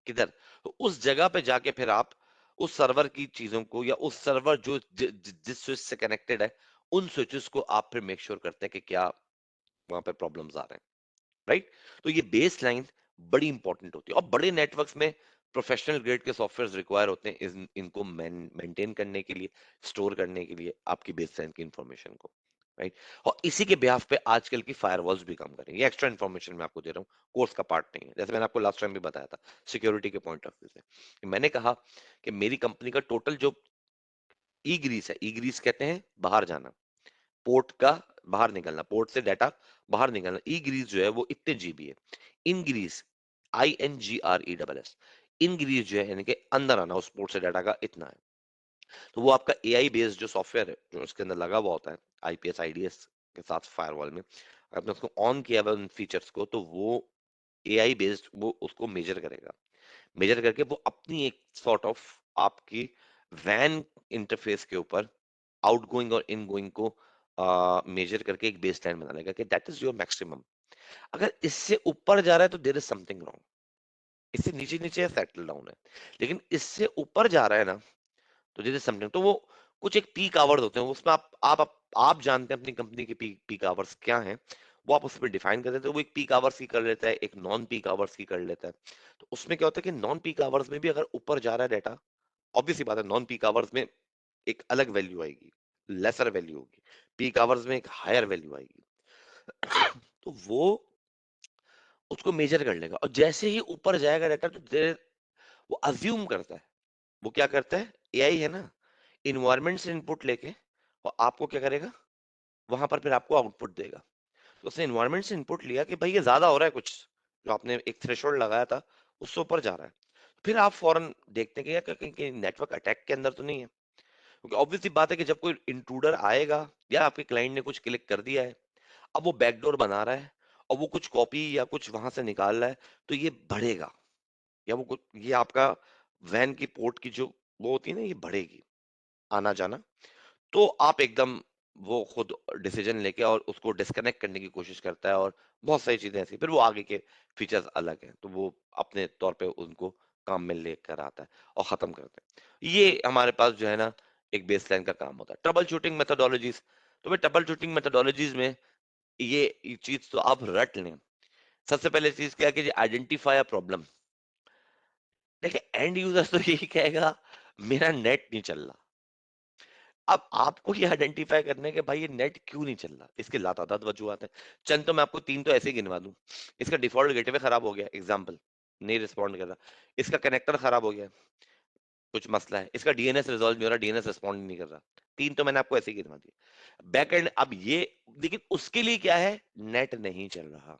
किधर, तो उस जगह पे जाके फिर आप उस सर्वर की चीजों को या उस सर्वर जो जिस स्विच से कनेक्टेड है, उन स्विचेस को आप फिर मेक श्योर करते हैं कि क्या वहां पे प्रॉब्लम्स आ रहे हैं, राइट। तो ये बेस लाइन बड़ी इंपॉर्टेंट होती है और बड़े नेटवर्क्स में प्रोफेशनल ग्रेड के सॉफ्टवेयर रिक्वायर होते हैं इनको मेंटेन करने के लिए, स्टोर करने के लिए आपकी बेस लाइन की इंफॉर्मेशन को, राइट। और इसी के ब्याह पे आजकल की फायरवॉल्स भी काम करेंगे। ये एक्स्ट्रा इन्फॉर्मेशन मैं आपको दे रहा हूँ, कोर्स का पार्ट नहीं है, जैसे मैंने आपको लास्ट टाइम भी बताया था सिक्योरिटी के पॉइंट ऑफ व्यू से। मैंने कहा कि मेरी कंपनी का टोटल जो ई ग्रीस है, ई ग्रीस कहते हैं बाहर जाना, पोर्ट का बाहर निकलना, पोर्ट से डाटा बाहर निकलना, ई ग्रीस जो है वो इतने जीबी है। Ingress, INGRESS, ingress जो है यानी कि अंदर आना उस पोर्ट से डाटा का इतना है। तो वो आपका एआई बेस्ड जो सॉफ्टवेयर है जो उसके अंदर लगा हुआ होता है आईपीएस आईडीएस के साथ फायरवॉल में, आपने उसको ऑन किया हुआ उन फीचर्स को, तो वो एआई बेस्ड वो उसको मेजर करेगा, मेजर करके वो अपनी एक सॉर्ट ऑफ आपकी वैन इंटरफेस के ऊपर आउटगोइंग और इनगोइंग को मेजर करके एक बेस लाइन बना लेगा कि दैट इज योर मैक्सिमम। अगर इससे ऊपर जा रहा है तो देयर इज समथिंग रॉन्ग, इससे नीचे नीचे सेटल डाउन है, लेकिन इससे ऊपर जा रहा है ना, तो देयर इज समथिंग। तो वो कुछ एक पीक आवर्स होते हैं, उसमें आप जानते हैं अपनी कंपनी के पीक आवर्स क्या हैं, वो आप उस पर डिफाइन कर देते हैं। वो एक पीक आवर्स की कर लेता है, एक नॉन पीक आवर्स की कर लेता है। तो उसमें क्या होता है कि नॉन पीक आवर्स में भी अगर ऊपर जा रहा है डाटा, ऑब्वियस सी बात है नॉन पीक आवर्स में एक अलग वैल्यू आएगी, लेसर वैल्यू होगी, पीक आवर्स में एक हायर वैल्यू आएगी। तो वो उसको मेजर कर लेगा और जैसे ही ऊपर जाएगा डाटा तो वो अज्यूम करता है, वो क्या करता है, एआई है ना, इन्वायरमेंट से इनपुट लेके और आपको क्या करेगा, वहां पर फिर आपको आउटपुट देगा। तो उसने इन्वायरमेंट से इनपुट लिया कि भाई ये ज्यादा हो रहा है कुछ, जो आपने एक थ्रेशोल्ड लगाया था उससे ऊपर जा रहा है, फिर आप फौरन देखते हैं कि यार कहीं नेटवर्क अटैक के अंदर तो नहीं है, क्योंकि ऑब्वियस सी बात है कि जब कोई इंट्रूडर आएगा या आपके क्लाइंट ने कुछ क्लिक कर दिया है, अब वो बैकडोर बना रहा है और वो कुछ कॉपी या कुछ वहां से निकाल रहा है, तो ये बढ़ेगा, या वो कुछ ये आपका वैन की पोर्ट की जो वो होती है ना, ये बढ़ेगी आना जाना। तो आप एकदम वो खुद डिसीजन लेके और उसको डिस्कनेक्ट करने की कोशिश करता है और बहुत सारी चीजें ऐसी, फिर वो आगे के फीचर्स अलग हैं तो वो अपने तौर पे उनको काम में लेकर आता है और खत्म करते हैं। ये हमारे पास जो है ना एक बेसलाइन का काम होता है। ट्रबल शूटिंग मेथोडोलॉजीज, तो भाई ट्रबल शूटिंग मेथोडोलॉजीज में ये चीज तो आप रट लें। सबसे पहले चीज क्या है कि आइडेंटिफाई अ प्रॉब्लम। देखिए एंड यूजर तो यही कहेगा मेरा नेट नहीं चल रहा, अब आपको ये आइडेंटिफाई करना है कि भाई ये नेट क्यों नहीं चल रहा, इसके लातादात वजूहत हैं। चंद तो मैं आपको तीन तो ऐसे ही गिनवा दूं। इसका डिफॉल्ट गेटवे खराब हो गया, एग्जांपल, नहीं रिस्पॉन्ड कर रहा। इसका कनेक्टर खराब हो गया, कुछ मसला है। इसका डीएनएस रिजॉल्व नहीं हो रहा, डीएनएस रिस्पॉन्ड नहीं कर रहा। तीन तो मैंने आपको ऐसे ही गिनवा दिए। बैक एंड अब ये, लेकिन उसके लिए क्या है, नेट नहीं चल रहा,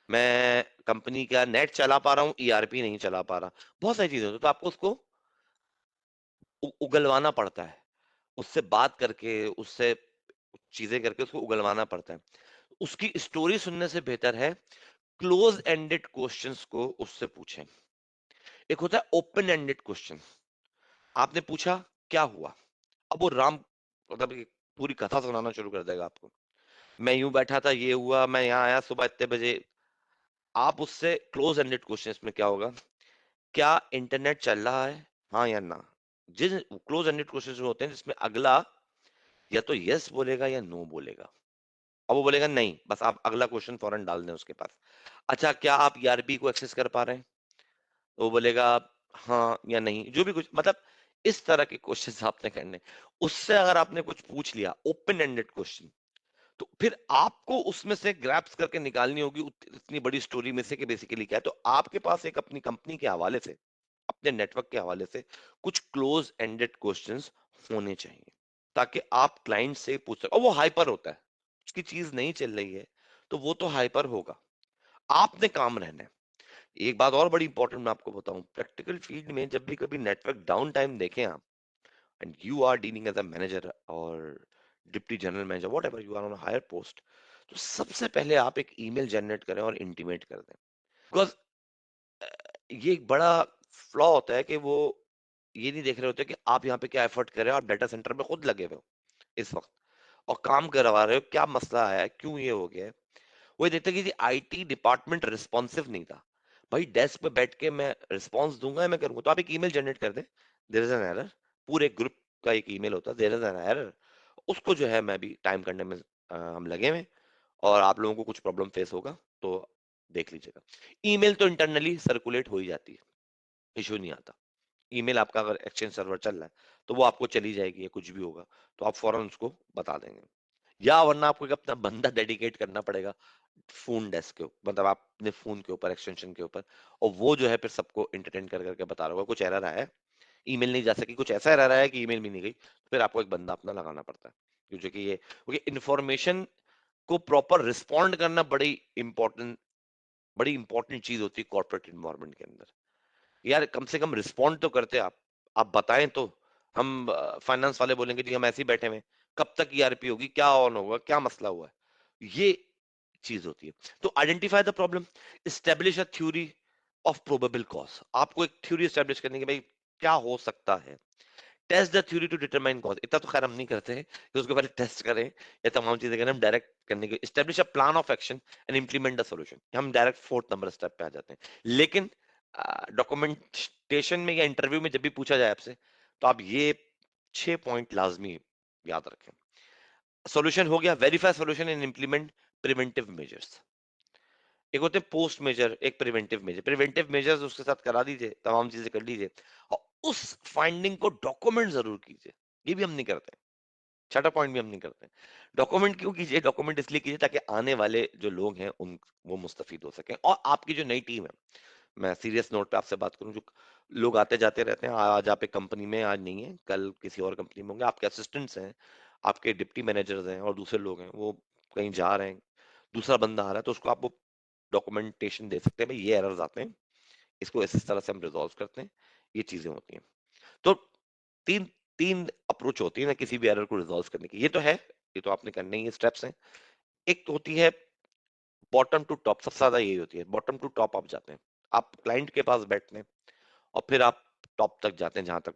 मैं कंपनी का नेट चला पा रहा हूँ, ईआरपी नहीं चला पा रहा, बहुत सारी चीजें होती हैं। तो आपको उसको उगलवाना पड़ता है, उससे बात करके, उससे चीजें करके उसको उगलवाना पड़ता है। उसकी स्टोरी सुनने से बेहतर है क्लोज एंडेड क्वेश्चंस को उससे पूछें। एक होता है ओपन एंडेड क्वेश्चन, आपने पूछा क्या हुआ, अब वो राम मतलब एक पूरी कथा सुनाना शुरू कर देगा आपको। मैं यूं बैठा था, ये हुआ, मैं यहाँ आया सुबह इतने बजे। आप उससे क्लोज एंडेड क्वेश्चंस में क्या होगा, क्या इंटरनेट चल रहा है, हाँ या ना। जिस क्लोज एंडेड क्वेश्चंस होते हैं जिसमें अगला या तो यस बोलेगा या नो बोलेगा, और वो बोलेगा नहीं, बस आप अगला क्वेश्चन फौरन डाल दें उसके पास। अच्छा, क्या आप ईआरपी को एक्सेस कर पा रहे हैं? तो वो बोलेगा हाँ या नहीं, जो भी कुछ, मतलब इस तरह के क्वेश्चंस आपने करने। उससे अगर आपने कुछ पूछ लिया ओपन एंडेड क्वेश्चन, तो फिर आपको उसमें से ग्रैप्स करके निकालनी होगी इतनी बड़ी स्टोरी में से कि बेसिकली क्या है। तो आपके पास एक अपनी कंपनी के हवाले से, अपने नेटवर्क के हवाले से कुछ क्लोज एंडेड क्वेश्चंस होने चाहिए, ताकि आप क्लाइंट से पूछ सको। और वो हाइपर होता है, उसकी चीज नहीं चल रही है तो वो तो हाइपर होगा, आपने काम रहना है। एक बात और बड़ी इंपॉर्टेंट मैं आपको बताऊं, प्रैक्टिकल फील्ड में जब भी कभी नेटवर्क डाउन टाइम देखें आप, and you are dealing as a manager और deputy general manager, whatever you are on higher post, तो सबसे पहले आप एक ईमेल जनरेट करें और इंटीमेट कर दें। बिकॉज ये एक बड़ा फ्लॉ होता है कि वो ये नहीं देख रहे होते कि आप यहाँ पे क्या एफर्ट कर रहे हो। आप डाटा सेंटर में खुद लगे हुए हो इस वक्त और काम करवा रहे हो, क्या मसला आया है, क्यों ये हो गया है। वो ये देखते कि आईटी डिपार्टमेंट रिस्पॉन्सिव नहीं था। भाई डेस्क पे बैठ के मैं रिस्पॉन्स दूंगा या मैं करूंगा? तो आप एक ईमेल जनरेट कर दें, देयर इज एन एरर, पूरे ग्रुप का एक ईमेल होता है, देयर इज एन एरर, उसको जो है मैं भी टाइम करने में हम लगे हुए हैं, और आप लोगों को कुछ प्रॉब्लम फेस होगा तो देख लीजिएगा। ईमेल तो इंटरनली सर्कुलेट हो ही जाती है, इशू नहीं आता। ईमेल आपका अगर एक्सचेंज सर्वर चल रहा है तो वो आपको चली जाएगी, या कुछ भी होगा तो आप फौरन उसको बता देंगे। या वरना आपको एक अपना बंदा डेडिकेट करना पड़ेगा फोन डेस्क के ऊपर, मतलब आपने फोन के ऊपर, एक्सटेंशन के ऊपर, और वो जो है फिर सबको एंटरटेन कर करके बता रहा होगा कुछ एरर आया है, ईमेल नहीं जा सकी, कुछ ऐसा एरर आया है कि ईमेल भी नहीं गई, तो फिर आपको एक बंदा अपना लगाना पड़ता है। क्योंकि ये, क्योंकि इन्फॉर्मेशन को प्रॉपर रिस्पॉन्ड करना बड़ी इंपॉर्टेंट चीज होती है कॉर्पोरेट इन्वायरमेंट के अंदर। यार कम से कम रिस्पॉन्ड तो करते आप बताएं तो। हम फाइनेंस वाले बोलेंगे जी हम ऐसे ही बैठे हुए हैं, कब तक ईआरपी होगी, क्या ऑन होगा, क्या मसला हुआ है, ये चीज होती है। तो identify the problem, establish a theory of probable cause. आपको एक थ्योरी एस्टेब्लिश करने की, भाई क्या हो सकता है। Test the theory to determine cause, इतना तो खैर हम नहीं करते हैं कि उसके पहले टेस्ट करें या तमाम चीजें करें, हम डायरेक्ट करने के establish a plan of action and implement the solution, हम डायरेक्ट फोर्थ नंबर स्टेप पे आ जाते हैं। लेकिन डॉक्यूमेंटेशन में या इंटरव्यू में जब भी पूछा जाए आपसे, तो आप ये 6 पॉइंट लाजमी याद रखें। सॉल्यूशन हो गया, verify solution and implement preventive measures. एक होते हैं पोस्ट मेजर, एक प्रिवेंटिव मेजर। प्रिवेंटिव मेजर्स उसके साथ करा दीजिए, तमाम चीजें कर लीजिए, और उस फाइंडिंग को डॉक्यूमेंट जरूर कीजिए। ये भी हम नहीं करते, छठा पॉइंट भी हम नहीं करते। डॉक्यूमेंट क्यों कीजिए? डॉक्यूमेंट इसलिए कीजिए ताकि आने वाले जो लोग हैं उन वो मुस्तफीद हो सके, और आपकी जो नई टीम है, मैं सीरियस नोट पे आपसे बात करूं, जो लोग आते जाते रहते हैं, आज आप एक कंपनी में, आज नहीं है कल किसी और कंपनी में होंगे, आपके असिस्टेंट्स हैं, आपके डिप्टी मैनेजर्स हैं, और दूसरे लोग हैं वो कहीं जा रहे हैं, दूसरा बंदा आ रहा है, तो उसको आप वो डॉक्यूमेंटेशन दे सकते हैं, भाई ये एरर्स आते हैं, इसको इस तरह से हम रिजॉल्व करते हैं, ये चीजें होती हैं। तो तीन तीन अप्रोच होती है ना किसी भी एरर को रिजॉल्व करने की, ये तो है, ये तो आपने करने ही स्टेप्स हैं। एक तो होती है बॉटम टू टॉप, सबसे ज्यादा यही होती है, बॉटम टू टॉप आप जाते हैं, आप क्लाइंट के पास बैठते हैं और फिर आप टॉप तक जाते हैं, जहां तक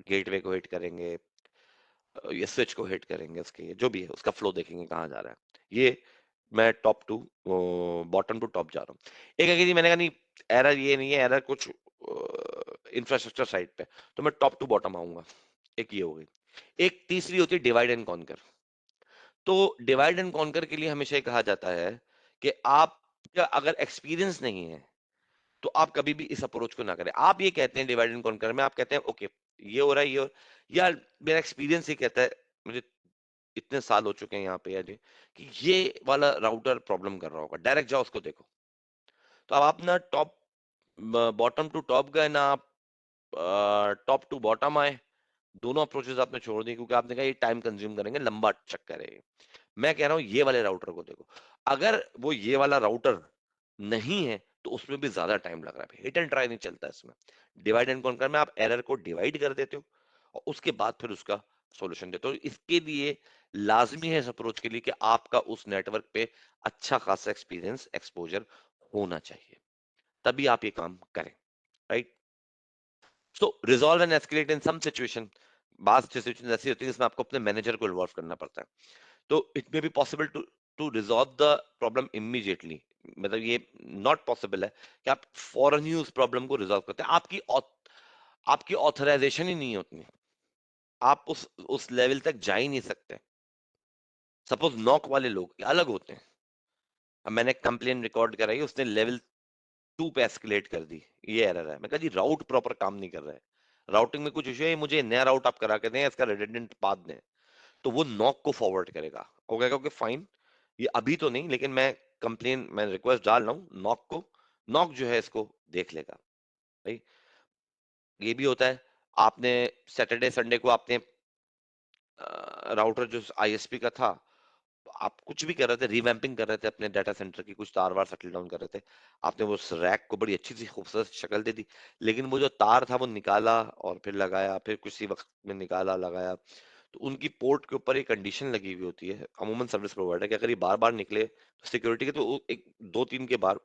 गेटवे को हिट करेंगे, ये स्विच को हिट करेंगे, उसके जो भी है उसका फ्लो देखेंगे कहाँ जा रहा है। ये मैं top to bottom to top जा रहा हूँ। एक है कि जी मैंने कहा नहीं, एरर ये नहीं है, एरर कुछ इंफ्रास्ट्रक्चर साइड पे, तो मैं टॉप टू बॉटम आऊंगा। एक ये हो गई। एक तीसरी होती है डिवाइड एंड कॉन्कर। तो डिवाइड एंड कॉन्कर के लिए हमेशा ये कहा जाता है कि आप अगर एक्सपीरियंस नहीं है तो आप कभी भी इस अप्रोच को ना करें। आप ये कहते हैं डिवाइड एंड कॉन्कर में, आप कहते हैं ओके ये हो रहा है, यार मेरा एक्सपीरियंस ये कहता है, मुझे इतने साल हो चुके हैं यहाँ पे यार, कि ये वाला राउटर प्रॉब्लम कर रहा होगा, डायरेक्ट जाओ उसको देखो। तो अब आप ना टॉप बॉटम टू टॉप गए ना, आप टॉप टू बॉटम आए, दोनों अप्रोचेस आपने छोड़ दी, क्योंकि आपने कहा ये टाइम कंज्यूम करेंगे, लंबा चक्कर है ये। मैं कह रहा हूँ ये वाले राउटर को देखो। अगर वो ये वाला राउटर नहीं है तो उसमें भी ज्यादा टाइम लग रहा है, हिट एंड ट्राई नहीं चलता इसमें। डिवाइड एंड कॉन्कर में आप एरर को डिवाइड कर देते हो और उसके बाद फिर उसका सॉल्यूशन देते हो। इसके लिए लाजमी है इस अप्रोच के लिए कि आपका उस नेटवर्क पे अच्छा खासा एक्सपीरियंस, एक्सपोजर होना चाहिए, तभी आप ये काम करें, right. So resolve and escalate in some situation, बात सिचुएशन ऐसी होती है जिसमें आपको अपने मैनेजर को इन्वॉल्व करना पड़ता है। तो it may be possible to resolve the problem immediately, मतलब ये नॉट पॉसिबल है कि आप फौरन ही उस प्रॉब्लम को रिजॉल्व करते हैं, आपकी ऑथराइजेशन ही नहीं है उतनी, आप उस लेवल तक जा ही नहीं सकते। सपोज नॉक वाले लोग अलग होते हैं। अब मैंने कंप्लेन रिकॉर्ड कराई, उसने लेवल 2 पे एस्केलेट कर दी, ये एरर है। मैं कहा जी राउट प्रॉपर काम नहीं कर रहा है, राउटिंग में कुछ इशू है, मुझे नया राउट आप करा के दें, इसका रिडंडेंट पाथ दें। तो वो नॉक को फॉरवर्ड करेगा, वो कहेगा ओके फाइन, ये अभी तो नहीं, लेकिन मैं रिक्वेस्ट डाल रहा हूँ नॉक को, नॉक जो है इसको देख लेगा भाई। ये भी होता है, आपने सैटरडे संडे को आपने राउटर जो आईएसपी का था, आप कुछ भी कर रहे थे, रिवैम्पिंग कर रहे थे अपने डाटा सेंटर की, कुछ तार वार सेटल डाउन कर रहे थे, आपने वो रैक को बड़ी अच्छी सी खूबसूरत शक्ल दे दी, लेकिन वो जो तार था वो निकाला और फिर लगाया, फिर कुछ ही वक्त में निकाला लगाया। तो उनकी पोर्ट के ऊपर एक कंडीशन लगी हुई होती है अमूमन सर्विस प्रोवाइडर कि अगर ये बार बार निकले तो सिक्योरिटी के, तो एक दो तीन के बार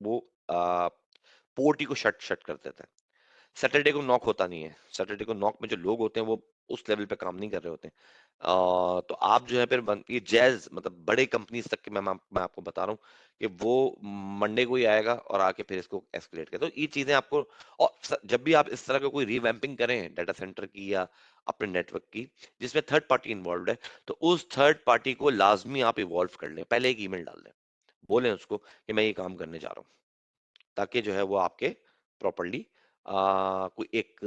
वो पोर्ट ही को शट शट कर देता है। सैटरडे को नॉक होता नहीं है, सैटरडे को नॉक में जो लोग होते हैं वो उस लेवल पे काम नहीं कर रहे होते हैं। तो आप जो है फिर ये जैज मतलब बड़े कंपनीज तक के मैं आपको बता रहा हूँ कि वो मंडे को ही आएगा और आके फिर इसको एस्केलेट करे। तो ये चीजें आपको, और जब भी आप इस तरह का कोई रिवैम्पिंग करें डाटा सेंटर की या अपने नेटवर्क की जिसमें थर्ड पार्टी इन्वॉल्व है, तो उस थर्ड पार्टी को लाजमी आप इवॉल्व कर लें, पहले एक ईमेल डाल दें, बोलें उसको कि मैं ये काम करने जा रहा हूँ, ताकि जो है वो आपके प्रॉपरली कोई एक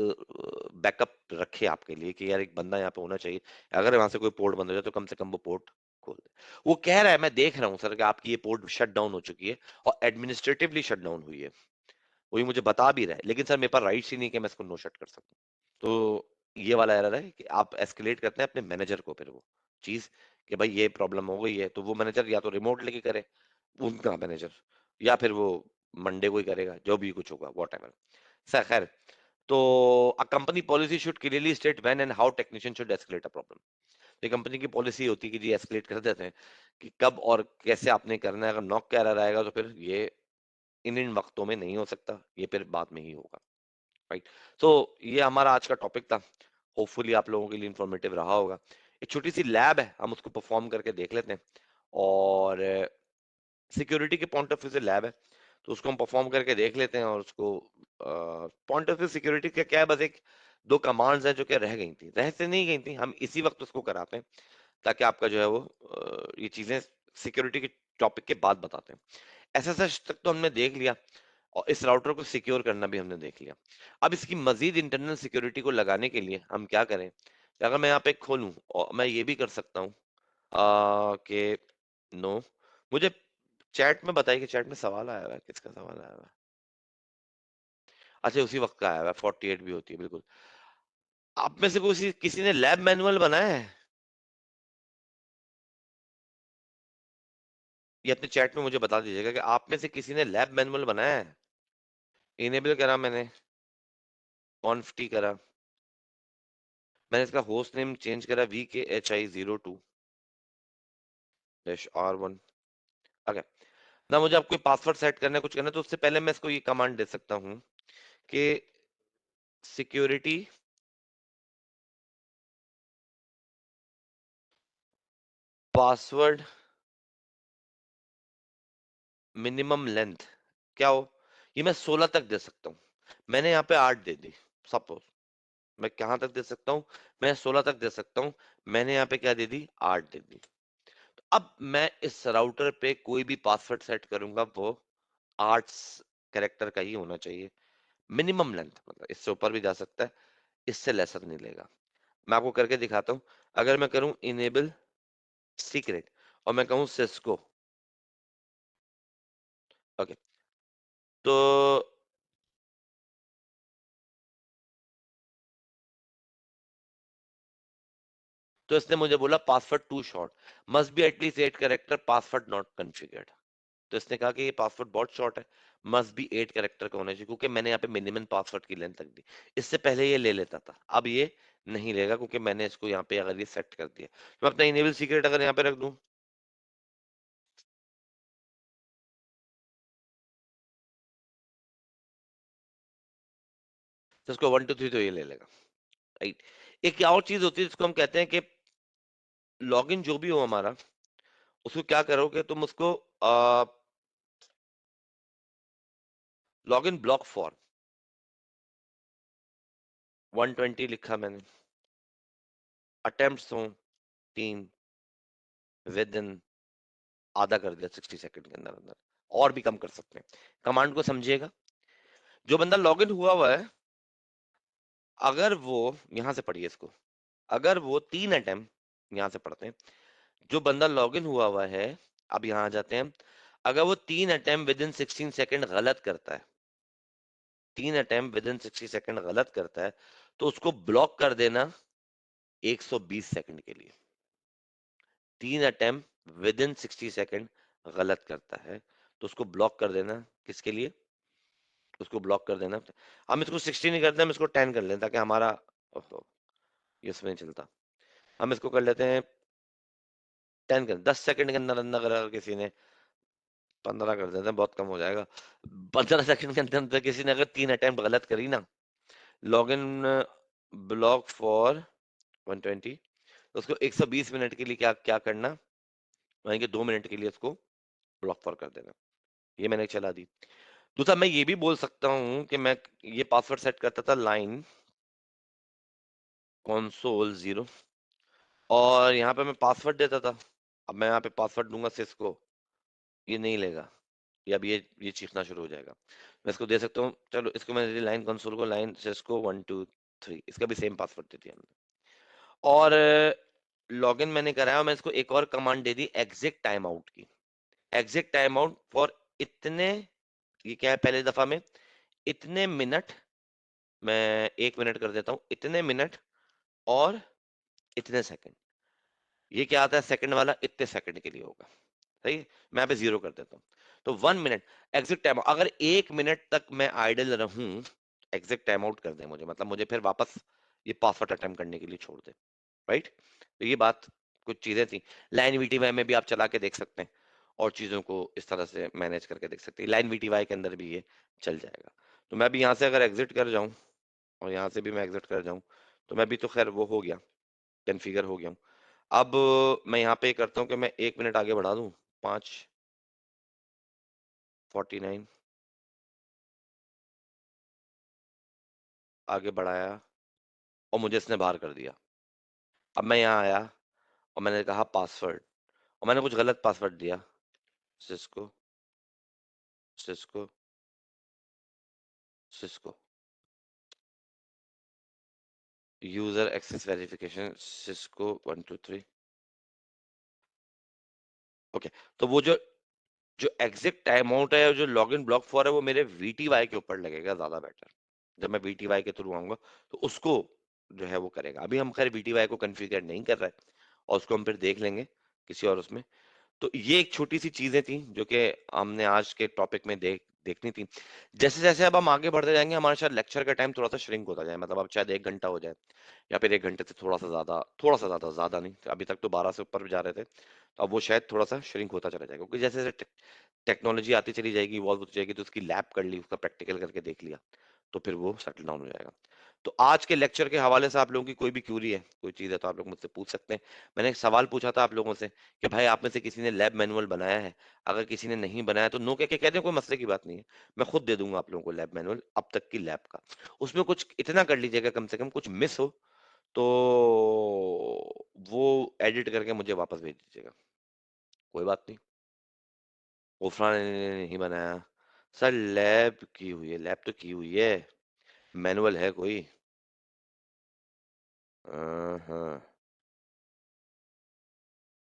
बैकअप रखे आपके लिए कि यार एक बंदा यहाँ पे होना चाहिए, अगर वहां से कोई पोर्ट बंद हो जाए तो कम से कम वो पोर्ट खोल दे। वो कह रहा है मैं देख रहा हूँ सर कि आपकी ये पोर्ट शट डाउन हो चुकी है और एडमिनिस्ट्रेटिवली शट डाउन हुई है, वही मुझे बता भी रहा है, लेकिन सर मेरे पास राइट्स ही नहीं कि मैं इसको नो शट कर सकूं। तो ये वाला एरर है कि आप एस्केलेट करते हैं अपने मैनेजर को, फिर वो चीज कि भाई ये प्रॉब्लम हो गई है, तो वो मैनेजर या तो रिमोट लेके करे, उनका मैनेजर, या फिर वो मंडे को ही करेगा, जो भी कुछ होगा वॉट एवर। सर खैर, तो a company policy should clearly state when and how technician should escalate a problem. ये कंपनी की पॉलिसी होती है कि जी एस्केलेट कर देते हैं कि कब और कैसे आपने करना है। अगर नॉक का एरर आएगा तो फिर ये इन इन वक्तों में नहीं हो सकता, ये फिर बाद में ही होगा, राइट। तो ये हमारा आज का टॉपिक था, होपफुली आप लोगों के लिए इंफॉर्मेटिव रहा होगा। एक छोटी सी लैब है, हम उसको परफॉर्म करके देख लेते हैं, और सिक्योरिटी के पॉइंट ऑफ व्यू से लैब है, तो उसको हम परफॉर्म करके देख लेते हैं। और उसको पॉइंट ऑफ व्यू सिक्योरिटी का क्या है, बस एक दो कमांड्स हैं जो कि रह गई थी, रह से नहीं गई थी, हम इसी वक्त उसको कराते हैं ताकि आपका जो है वो ये चीजें सिक्योरिटी के टॉपिक के बाद बताते हैं। एसएसएच तक तो हमने देख लिया, और इस राउटर को सिक्योर करना भी हमने देख लिया। अब इसकी मजीद इंटरनल सिक्योरिटी को लगाने के लिए हम क्या करें, अगर मैं यहाँ पे खोलूं, और मैं ये भी कर सकता हूँ कि नो, मुझे चैट में बताइए कि चैट में सवाल आया हुआ है, किसका सवाल आया हुआ है? अच्छा उसी वक्त का आया हुआ है, 48 भी होती है बिल्कुल। आप में से किसी किसी ने लैब मैनुअल बनाया है? ये अपने चैट में मुझे बता दीजिएगा कि आप में से किसी ने लैब मैनुअल बनाया है। इनेबल करा मैंने, कॉन्फ्टी करा, मैंने इसका होस्ट नेम चेंज करा VKHI02-R1। ओके, ना मुझे आपको पासवर्ड सेट करना है, कुछ करना है, तो उससे पहले मैं इसको ये कमांड दे सकता हूँ कि सिक्योरिटी पासवर्ड मिनिमम लेंथ क्या हो, ये मैं 16 तक दे सकता हूँ। मैंने यहाँ पे 8 दे दी, सपोज मैं कहाँ तक दे सकता हूँ, मैं 16 तक दे सकता हूँ, मैंने यहाँ पे क्या दे दी, 8 दे दी। अब मैं इस राउटर पे कोई भी पासवर्ड सेट करूंगा वो 8 कैरेक्टर का ही होना चाहिए, मिनिमम लेंथ, मतलब इससे ऊपर भी जा सकता है, इससे लेसर नहीं लेगा। मैं आपको करके दिखाता हूँ। अगर मैं करूं इनेबल सीक्रेट और मैं कहूं सिस्को, ओके, तो इसने मुझे बोला password too short, must be at least 8 character, password not configured. तो इसने कहा कि ये पासवर्ड बहुत शॉर्ट है, मस्ट बी 8 कैरेक्टर का होना चाहिए, क्योंकि मैंने यहाँ पे मिनिमम पासवर्ड की लेंथ रख दी। इससे पहले ये ले लेता था, अब ये नहीं लेगा, क्योंकि मैंने इसको यहाँ पे अगर ये सेट कर दिया, तो मैं अपना इनेबल सीक्रेट अगर यहाँ पे रख दूं, तो इसको 1 2 3 तो ये ले लेगा, राइट। एक और चीज होती है जिसको हम कहते हैं कि लॉगिन जो भी हो हमारा, उसको क्या करोगे तुम उसको लॉगिन ब्लॉक फॉर 120 लिखा मैंने, अटेम्प्ट्स हो 3, विद इन आधा कर दिया 60 सेकंड के अंदर अंदर, और भी कम कर सकते हैं। कमांड को समझिएगा। जो बंदा लॉग इन हुआ हुआ है, अगर वो, यहां से पढ़िए इसको, अगर वो 3 अटेम्प्ट, यहां से पढ़ते हैं, जो बंदा लॉग इन हुआ हुआ है, अब यहां आ जाते हैं, अगर वो 3 अटेम्प्ट विद इन 16 सेकेंड गलत करता है, 3 अटेम्प्ट विद इन 60 सेकेंड गलत करता है, तो उसको ब्लॉक कर देना 120 सेकंड के लिए। 3 अटेम्प्ट विद इन 60 सेकेंड गलत करता है, तो उसको ब्लॉक कर देना, किसके लिए, उसको ब्लॉक कर देना। हम इसको 60 नहीं करते, हम इसको 10 कर लें, ताकि हमारा, ओहो, ये इसमें नहीं चलता, हम इसको कर लेते हैं 10 कर, 10 सेकंड के अंदर अंदर अगर किसी ने, 15 कर देते हैं, बहुत कम हो जाएगा, 15 सेकंड के अंदर अंदर किसी ने अगर 3 अटेम्प्ट गलत करी ना, लॉग इन ब्लॉक फॉर 120, तो उसको 120 मिनट के लिए क्या क्या करना, यानी कि 2 मिनट के लिए उसको ब्लॉक फॉर कर देना। ये मैंने चला दी। दूसरा, मैं ये भी बोल सकता हूँ कि मैं ये पासवर्ड सेट करता था लाइन console 0, और यहाँ पे मैं पासवर्ड देता था। अब मैं यहाँ पे पासवर्ड दूंगा सिस्को, ये नहीं लेगा, ये अब ये चीखना शुरू हो जाएगा। मैं इसको दे सकता हूँ, चलो इसको मैंने दे लाइन कंसोल को, लाइन सिस्को 1 2 3, इसका भी सेम पासवर्ड दे दिया हमने। और लॉगिन मैंने कराया, और मैं इसको एक और कमांड दे दी एग्जिट टाइम आउट की। एग्जिट टाइम आउट फॉर इतने, ये क्या है, पहले दफा में इतने मिनट, मैं 1 मिनट कर देता हूँ, इतने मिनट और इतने सेकंड। ये क्या आता है सेकंड वाला, इतने सेकंड के लिए होगा, सही है? मैं यहाँ पे 0 कर देता हूँ। तो 1 मिनट एग्जिट टाइम, अगर 1 मिनट तक मैं आइडल रहूं, एग्जिट टाइम आउट कर दे मुझे, मतलब मुझे फिर वापस ये पासवर्ड अटेम्प्ट करने के लिए छोड़ दे, राइट? तो ये बात, कुछ चीजें थी। लाइन वीटीवाई में भी आप चला के देख सकते हैं, और चीजों को इस तरह से मैनेज करके देख सकते हैं। लाइन वीटीवाई के अंदर भी ये चल जाएगा। तो मैं भी यहाँ से अगर एग्जिट कर जाऊं, और यहाँ से भी मैं एग्जिट कर जाऊं, तो मैं भी तो खैर वो हो गया, कन्फिगर हो गया हूँ। अब मैं यहाँ पे करता हूँ कि मैं 1 मिनट आगे बढ़ा दूं, 5:49 आगे बढ़ाया, और मुझे इसने बाहर कर दिया। अब मैं यहाँ आया, और मैंने कहा पासवर्ड, और मैंने कुछ गलत पासवर्ड दिया, Cisco Cisco Cisco, user access verification Cisco 1 2 3। Okay, तो वो जो एग्जिट टाइम आउट है, जो लॉग इन ब्लॉक फॉर है, वो मेरे वीटीवाई के ऊपर लगेगा ज्यादा बेटर। जब मैं वीटीवाई के थ्रू आऊंगा, तो उसको जो है वो करेगा। अभी हम खैर वीटीवाई को कॉन्फ़िगर नहीं कर रहे हैं, और उसको हम फिर देख लेंगे किसी और उसमें। तो ये एक छोटी सी चीजें थी जो कि हमने आज के टॉपिक में देखनी थी। जैसे जैसे अब हम आगे बढ़ते जाएंगे, हमारे शायद लेक्चर का टाइम थोड़ा सा श्रिंक होता जाए, मतलब अब शायद 1 घंटा हो जाए, या फिर 1 घंटे से थोड़ा सा ज्यादा, थोड़ा सा ज्यादा, ज्यादा नहीं, अभी तक तो 12 से ऊपर जा रहे थे, तो अब वो शायद थोड़ा सा श्रिंक होता चला जाएगा, क्योंकि जैसे जैसे टेक्नोलॉजी आती चली जाएगी, इवॉल्व होती जाएगी, तो उसकी लैब कर ली, उसका प्रैक्टिकल करके देख लिया, तो फिर वो सेटल डाउन हो जाएगा। तो आज के लेक्चर के हवाले से आप लोगों की कोई भी क्यूरी है, कोई चीज़ है, तो आप लोग मुझसे पूछ सकते हैं। मैंने एक सवाल पूछा था आप लोगों से कि भाई आप में से किसी ने लैब मैनुअल बनाया है? अगर किसी ने नहीं बनाया तो नो कह के कह दें, कोई मसले की बात नहीं है, मैं खुद दे दूंगा आप लोगों को लैब मैनुअल अब तक की लैब का। उसमें कुछ इतना कर लीजिएगा, कम से कम कुछ मिस हो तो वो एडिट करके मुझे वापस भेज दीजिएगा, कोई बात नहीं। उफरा ने नहीं बनाया सर, लैब की हुई है, लैब तो की हुई है, मैनुअल है कोई? हाँ,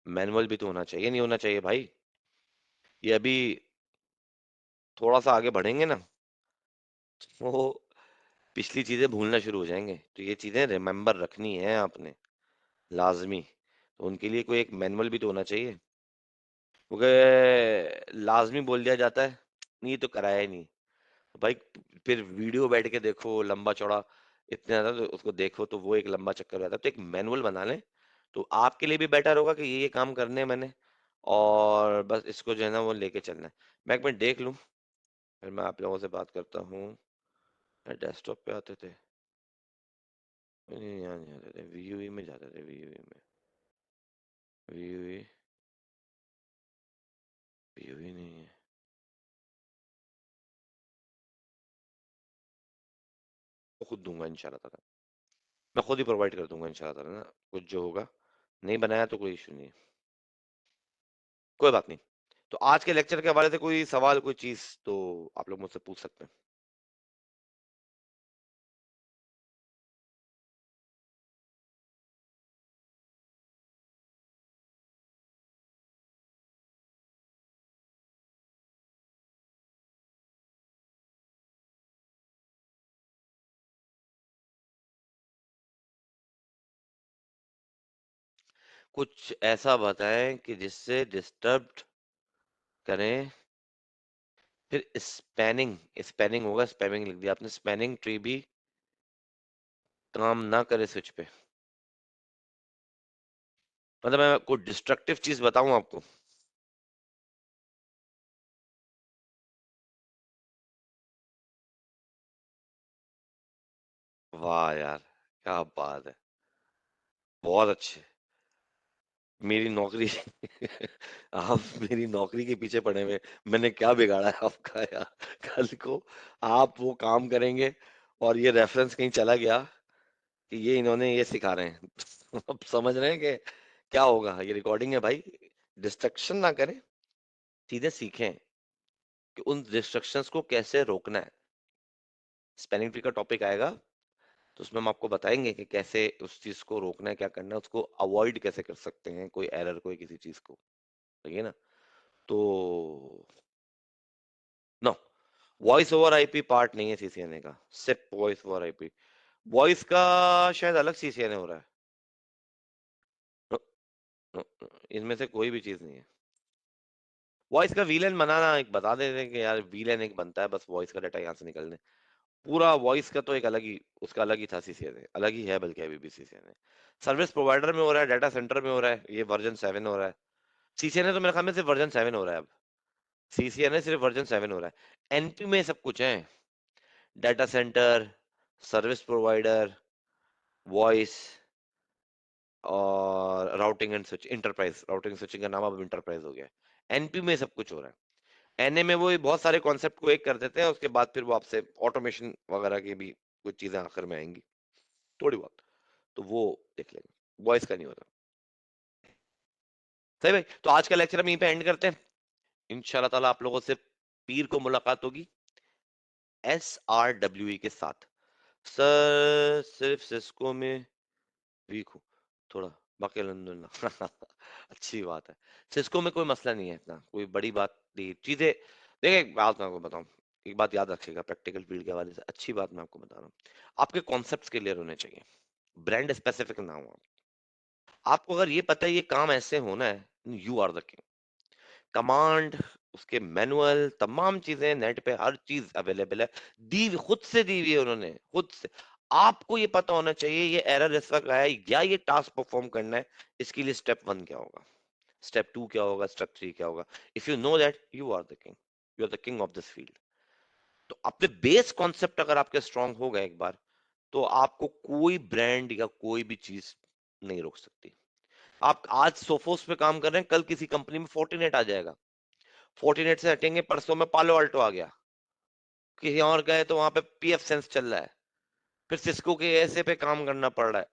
मैनुअल भी तो होना चाहिए, नहीं होना चाहिए भाई? ये अभी थोड़ा सा आगे बढ़ेंगे ना, वो पिछली चीजें भूलना शुरू हो जाएंगे, तो ये चीजें रिमेम्बर रखनी है आपने, लाजमी। तो उनके लिए कोई एक मैनुअल भी तो होना चाहिए, क्योंकि लाजमी बोल दिया जाता है, नहीं ये तो कराया ही नहीं, तो भाई फिर वीडियो बैठ के देखो लंबा चौड़ा, इतने ज्यादा, तो उसको देखो तो वो एक लंबा चक्कर रहता है। तो एक मैनुअल बना लें, तो आपके लिए भी बेटर होगा कि ये काम करने हैं मैंने, और बस इसको जो है ना वो लेके चलना है। मैं एक मिनट देख लूं, फिर मैं आप लोगों से बात करता हूँ। डेस्कटॉप पे आते थे? नहीं, यहाँ नहीं आते थे, वीयूई में जाते थे, वीयूई में, वीयूई, वीयूई नहीं है। वो खुद दूंगा इंशाल्लाह ताला, मैं खुद ही प्रोवाइड कर दूंगा इंशाल्लाह ताला ना, कुछ जो होगा। नहीं बनाया तो कोई इशू नहीं है। कोई बात नहीं। तो आज के लेक्चर के हवाले से कोई सवाल, कोई चीज तो आप लोग मुझसे पूछ सकते हैं। कुछ ऐसा बताएं कि जिससे डिस्टर्ब करें। फिर स्पैनिंग, स्पैनिंग होगा, स्पैमिंग लिख दिया आपने, स्पैनिंग ट्री भी काम ना करे स्विच पे। मतलब मैं कोई डिस्ट्रक्टिव चीज बताऊं आपको? वाह यार, क्या बात है, बहुत अच्छे। मेरी नौकरी आप मेरी नौकरी के पीछे पड़े हुए, मैंने क्या बिगाड़ा है आपका यार? कल को आप वो काम करेंगे और ये रेफरेंस कहीं चला गया कि ये इन्होंने ये सिखा रहे हैं अब समझ रहे हैं कि क्या होगा। ये रिकॉर्डिंग है भाई, डिस्ट्रक्शन ना करें, सीधे सीखें कि उन डिस्ट्रक्शंस को कैसे रोकना है। स्पेलिंग ट्री का टॉपिक आएगा तो उसमें हम आपको बताएंगे कि कैसे उस चीज को रोकना है, क्या करना है, उसको अवॉइड कैसे कर सकते हैं, कोई एरर, कोई किसी चीज को। ठीक है ना? तो no, voice over IP part नहीं है सीसीएनए का, सिर्फ वॉइस ओवर आईपी। वॉइस का शायद अलग सीसीएनए हो रहा है। नो, नो, इनमें से कोई भी चीज नहीं है। वॉइस का वीलन बनाना एक बता देते हैं कि यार वीलन एक बनता है, बस वॉइस का डाटा यहाँ से निकलने। पूरा वॉइस का तो एक अलग ही, उसका अलग ही था सीसीएनए, अलग ही है बल्कि अभी भी सीसीएनए। सर्विस प्रोवाइडर में हो रहा है, डाटा सेंटर में हो रहा है, ये वर्जन 7 हो रहा है। सीसीएनए तो मेरे ख्याल में सिर्फ वर्जन 7 हो रहा है अब। सीसीएनए सिर्फ वर्जन 7 हो रहा है। एनपी में सब कुछ है, data centre, service provider, voice और routing and switch, enterprise routing switching का नाम अब इंटरप्राइज हो गया है। एनपी में सब कुछ हो रहा है। एनए में वो बहुत सारे कॉन्सेप्ट को एक कर देते हैं, उसके बाद फिर वो आपसे ऑटोमेशन वगैरह की भी कुछ चीजें आखिर में आएंगी, थोड़ी बहुत, तो वो देख लेंगे। वॉइस का नहीं होता। सही भाई, तो आज का लेक्चर हम यहीं पे एंड करते हैं। इंशाल्लाह ताला आप लोगों से पीर को मुलाकात होगी SRWE के साथ। सर सिर्फ सिस्को में वीक हूँ थोड़ा, बाकी अल्हम्दुलिल्लाह अच्छी बात है। सिस्को में कोई मसला नहीं है, इतना कोई बड़ी बात नहीं चीजें। देखिए एक बात मैं आपको बताऊं, एक बात याद रखिएगा, प्रैक्टिकल फील्ड के हवाले से अच्छी बात मैं आपको बता रहा हूँ, आपके कॉन्सेप्ट्स क्लियर होने चाहिए, ब्रांड स्पेसिफिक ना हो। आपको अगर ये पता है ये काम ऐसे होना है, you are the king. Command, उसके मैनुअल, तमाम चीजें नेट पे हर चीज अवेलेबल है, खुद से दी हुई है उन्होंने, खुद से। आपको ये पता होना चाहिए ये एरर इस वक्त आया है, या ये टास्क परफॉर्म करना है, इसके लिए स्टेप 1 क्या होगा, स्टेप 2 क्या होगा, स्टेप 3 क्या होगा। If you know that, you are the king, you are the king of this field. तो अपने बेस कॉन्सेप्ट अगर आपके स्ट्रांग हो गए एक बार, तो आपको कोई ब्रांड या कोई भी चीज नहीं रोक सकती। आप आज सोफोस पे काम कर रहे हैं, कल किसी कंपनी में फोर्टिनेट आ जाएगा, फोर्टिनेट से हटेंगे, परसों में पालो अल्टो आ गया, किसी और गए तो वहां पे पीएफ सेंस चल रहा है, फिर सिस्को के ऐसे पे काम करना पड़ रहा है।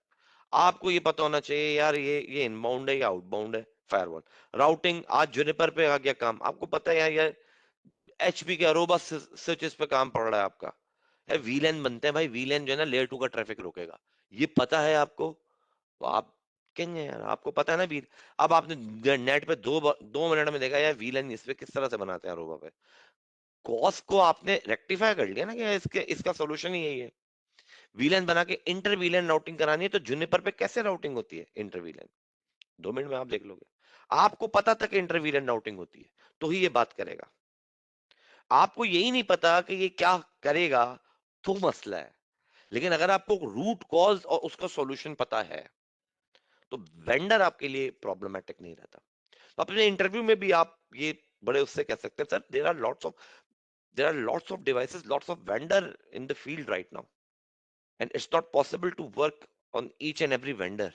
आपको ये पता होना चाहिए यार ये इनबाउंड है या आउटबाउंड है। फायरवॉल, राउटिंग, आज जुनिपर पे आ गया काम, आपको पता है यार एचपी के अरोबा स्विचेस पे काम पड़ रहा है आपका। है वीलैन बनते हैं भाई, वीलैन जो है ना लेयर 2 का ट्रैफिक रोकेगा, ये पता है आपको, तो आप किंग है यार, आपको पता है ना वील। अब आपने नेट पे 2 मिनट में देखा यार वीलैन इस पे किस तरह से बनाते हैं अरोबा पे, कॉस को आपने रेक्टिफाई कर लिया ना कि इसके इसका सोल्यूशन ही यही है। वीलैन बना के इंटर वीलैन राउटिंग करानी है, तो जुनिपर पे कैसे राउटिंग होती है इंटर वीलैन, 2 मिनट में आप देख लोगे। आपको पता था कि इंटर वीलैन राउटिंग होती है, तो ही ये बात करेगा। आपको यही नहीं पता कि ये क्या करेगा, तो मसला है। लेकिन अगर आपको रूट कॉज और उसका सॉल्यूशन पता है, तो वेंडर आपके लिए प्रॉब्लमेटिक नहीं रहता। तो अपने इंटरव्यू में भी आप ये बड़े उससे कह सकते हैं, sir there are lots of devices, lots of vendor in the field right now, and it's not possible to work on each and every vendor.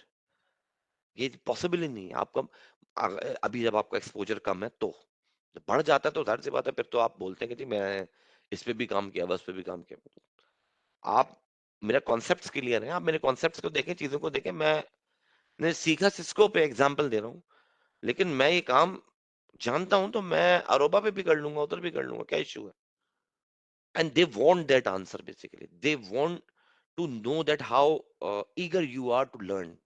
ये पॉसिबल ही नहीं है आपका। अभी जब आपका एक्सपोजर कम है, तो जब बढ़ जाता है तो जाहिर सी बात है, फिर तो आप बोलते हैं कि जी मैं इस पे भी काम किया, बस पे भी काम किया। आप, मेरा कॉन्सेप्ट्स क्लियर है, आप मेरे कॉन्सेप्ट्स को देखें, चीजों को देखें। मैंने सीखा सिस्को पे, एग्जांपल दे रहा हूँ, लेकिन मैं ये काम जानता हूँ तो मैं अरोबा पे भी कर लूँगा, उधर भी कर लूँगा, क्या इश्यू है? And they want that answer basically. They want to know that how eager you are to learn.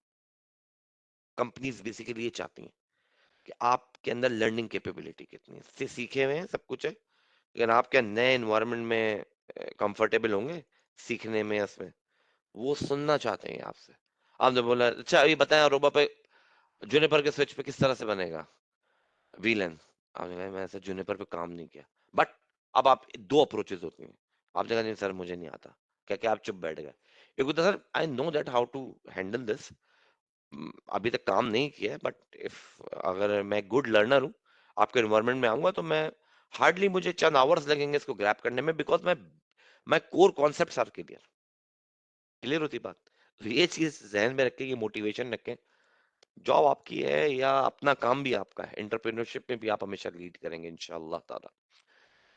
Companies basically ये चाहती हैं कि आपके अंदर लर्निंग कैपेबिलिटी कितनी है। से सीखे हुए हैं, सब कुछ है, लेकिन आप क्या नए एनवायरनमेंट में कंफर्टेबल होंगे सीखने में, इसमें वो सुनना चाहते हैं आपसे। आपने बोला अच्छा अभी बताएं अरोबा पे जूनिपर के स्विच पे किस तरह से बनेगा वीलन। आपने कहा मैं ऐसे जूनिपर पे काम नहीं किया, बट अब आप दो अप्रोचेस होती हैं। आपने कहा नहीं सर मुझे नहीं आता, क्या क्या आप चुप बैठ गए। एक होता sir I know that how to handle this, अभी तक काम नहीं किया है, बट इफ अगर मैं गुड लर्नर हूँ आपके एनवायरनमेंट में आऊंगा तो मैं हार्डली मुझे चंद आवर्स लगेंगे इसको ग्रैप करने में, बिकॉज मैं core concepts are clear. Clear होती बात। तो ये चीज जहन में रखें, ये मोटिवेशन रखें। जॉब आपकी है या अपना काम भी आपका है, एंटरप्रेन्योरशिप में भी आप हमेशा लीड करेंगे इंशाल्लाह ताला।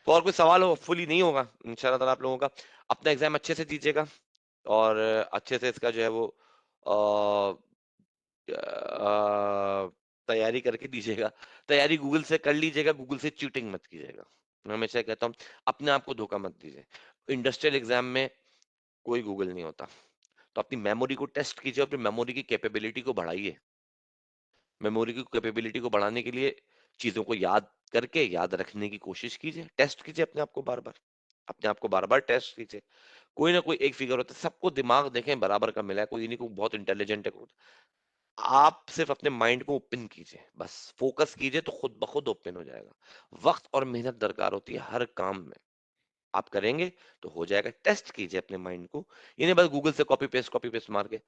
तो और कोई सवाल हो फुली नहीं होगा इंशाल्लाह ताला आप लोगों का। अपना एग्जाम अच्छे से दीजिएगा और अच्छे से इसका जो है वो तैयारी करके दीजिएगा। तैयारी गूगल से कर लीजिएगा, गूगल से चीटिंग मत कीजिएगा। मैं हमेशा कहता हूँ अपने आप को धोखा मत दीजिए। इंडस्ट्रियल एग्जाम में कोई गूगल नहीं होता, तो अपनी मेमोरी को टेस्ट कीजिए, अपनी मेमोरी की कैपेबिलिटी को बढ़ाइए। मेमोरी की कैपेबिलिटी को बढ़ाने के लिए चीजों को याद करके याद रखने की कोशिश कीजिए, टेस्ट कीजिए अपने आप को बार बार, अपने आप को बार बार टेस्ट कीजिए। कोई ना कोई एक फिगर होता है, सबको दिमाग देखें बराबर का मिला है, कोई नहीं, कोई बहुत इंटेलिजेंट है, आप सिर्फ अपने माइंड को ओपन कीजिए, बस फोकस कीजिए तो खुद ब खुद ओपन हो जाएगा। वक्त और मेहनत दरकार होती है हर काम में, आप करेंगे तो हो जाएगा। टेस्ट कीजिए अपने माइंड को, ये नहीं बस गूगल से कॉपी पेस्ट मार के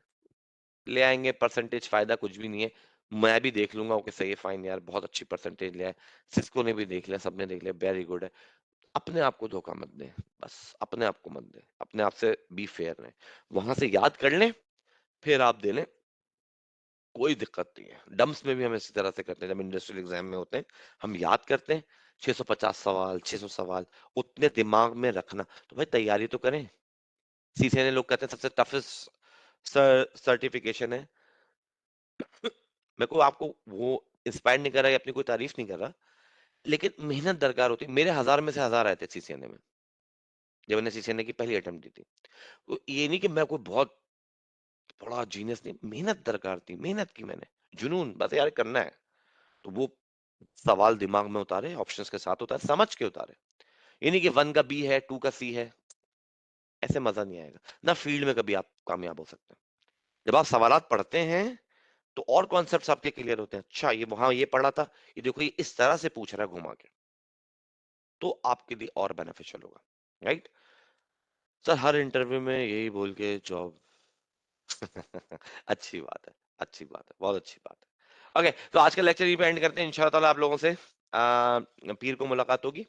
ले आएंगे परसेंटेज, फायदा कुछ भी नहीं है। मैं भी देख लूंगा, ओके सही है फाइन यार बहुत अच्छी परसेंटेज लिया है, सिस्को ने भी देख लिया, सबने देख लिया, वेरी गुड है। अपने आप को धोखा मत दें, बस अपने आप को मत दें, अपने आप से बी फेयर रहें। वहां से याद कर लें, फिर आप दे लें, कोई दिक्कत नहीं है। डम्स में भी हम इसी तरह से करते हैं, जब इंडस्ट्रियल एग्जाम में होते हैं हम याद करते हैं 650 सवाल 600 सवाल, उतने दिमाग में रखना। तो भाई तैयारी तो करें। सीसीएनए लोग कहते हैं सबसे टफेस्ट सर्टिफिकेशन है। मेरे को आपको वो इंस्पायर नहीं कर रहा है, अपनी कोई तारीफ नहीं कर रहा, लेकिन मेहनत दरकार होती है। मेरे 1000 में से 1000 आए थे सीसीएनए में, जब मैंने सीसीएनए की पहली अटेम्प्ट दी थी। तो ये नहीं कि मैं कोई बहुत बड़ा जीनियस, नहीं, मेहनत दरकार थी, मेहनत की मैंने, जुनून, बस यार करना है। तो वो सवाल दिमाग में उतारे, ऑप्शंस के साथ उतारे, समझ के उतारे। ये नहीं कि 1 का बी है 2 का सी है, ऐसे मजा नहीं आएगा ना। फील्ड में कभी आप कामयाब हो सकते हैं। जब आप सवालात पढ़ते हैं तो और कॉन्सेप्ट्स आपके क्लियर होते हैं। अच्छा ये वहां ये पढ़ा था, ये देखो ये इस तरह से पूछ रहा है घुमा के, तो आपके लिए और बेनिफिशियल होगा, राइट। सर हर इंटरव्यू में यही बोल के जॉब। अच्छी बात है, अच्छी बात है, बहुत अच्छी बात है। ओके तो आज का लेक्चर यहीं पे एंड करते हैं। इंशाल्लाह ताला आप लोगों से पीर को मुलाकात होगी,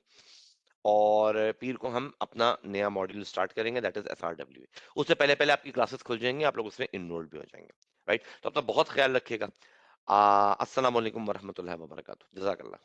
और पीर को हम अपना नया मॉड्यूल स्टार्ट करेंगे, दैट इज एसआरडब्ल्यू। उससे पहले पहले आपकी क्लासेस खुल जाएंगी, आप लोग उसमें इनरोल्ड भी हो जाएंगे, राइट। तो अपना बहुत ख्याल रखिएगा। अस्सलाम वालेकुम वरहमतुल्लाहि वबरकातुहू। जज़ाकल्लाह।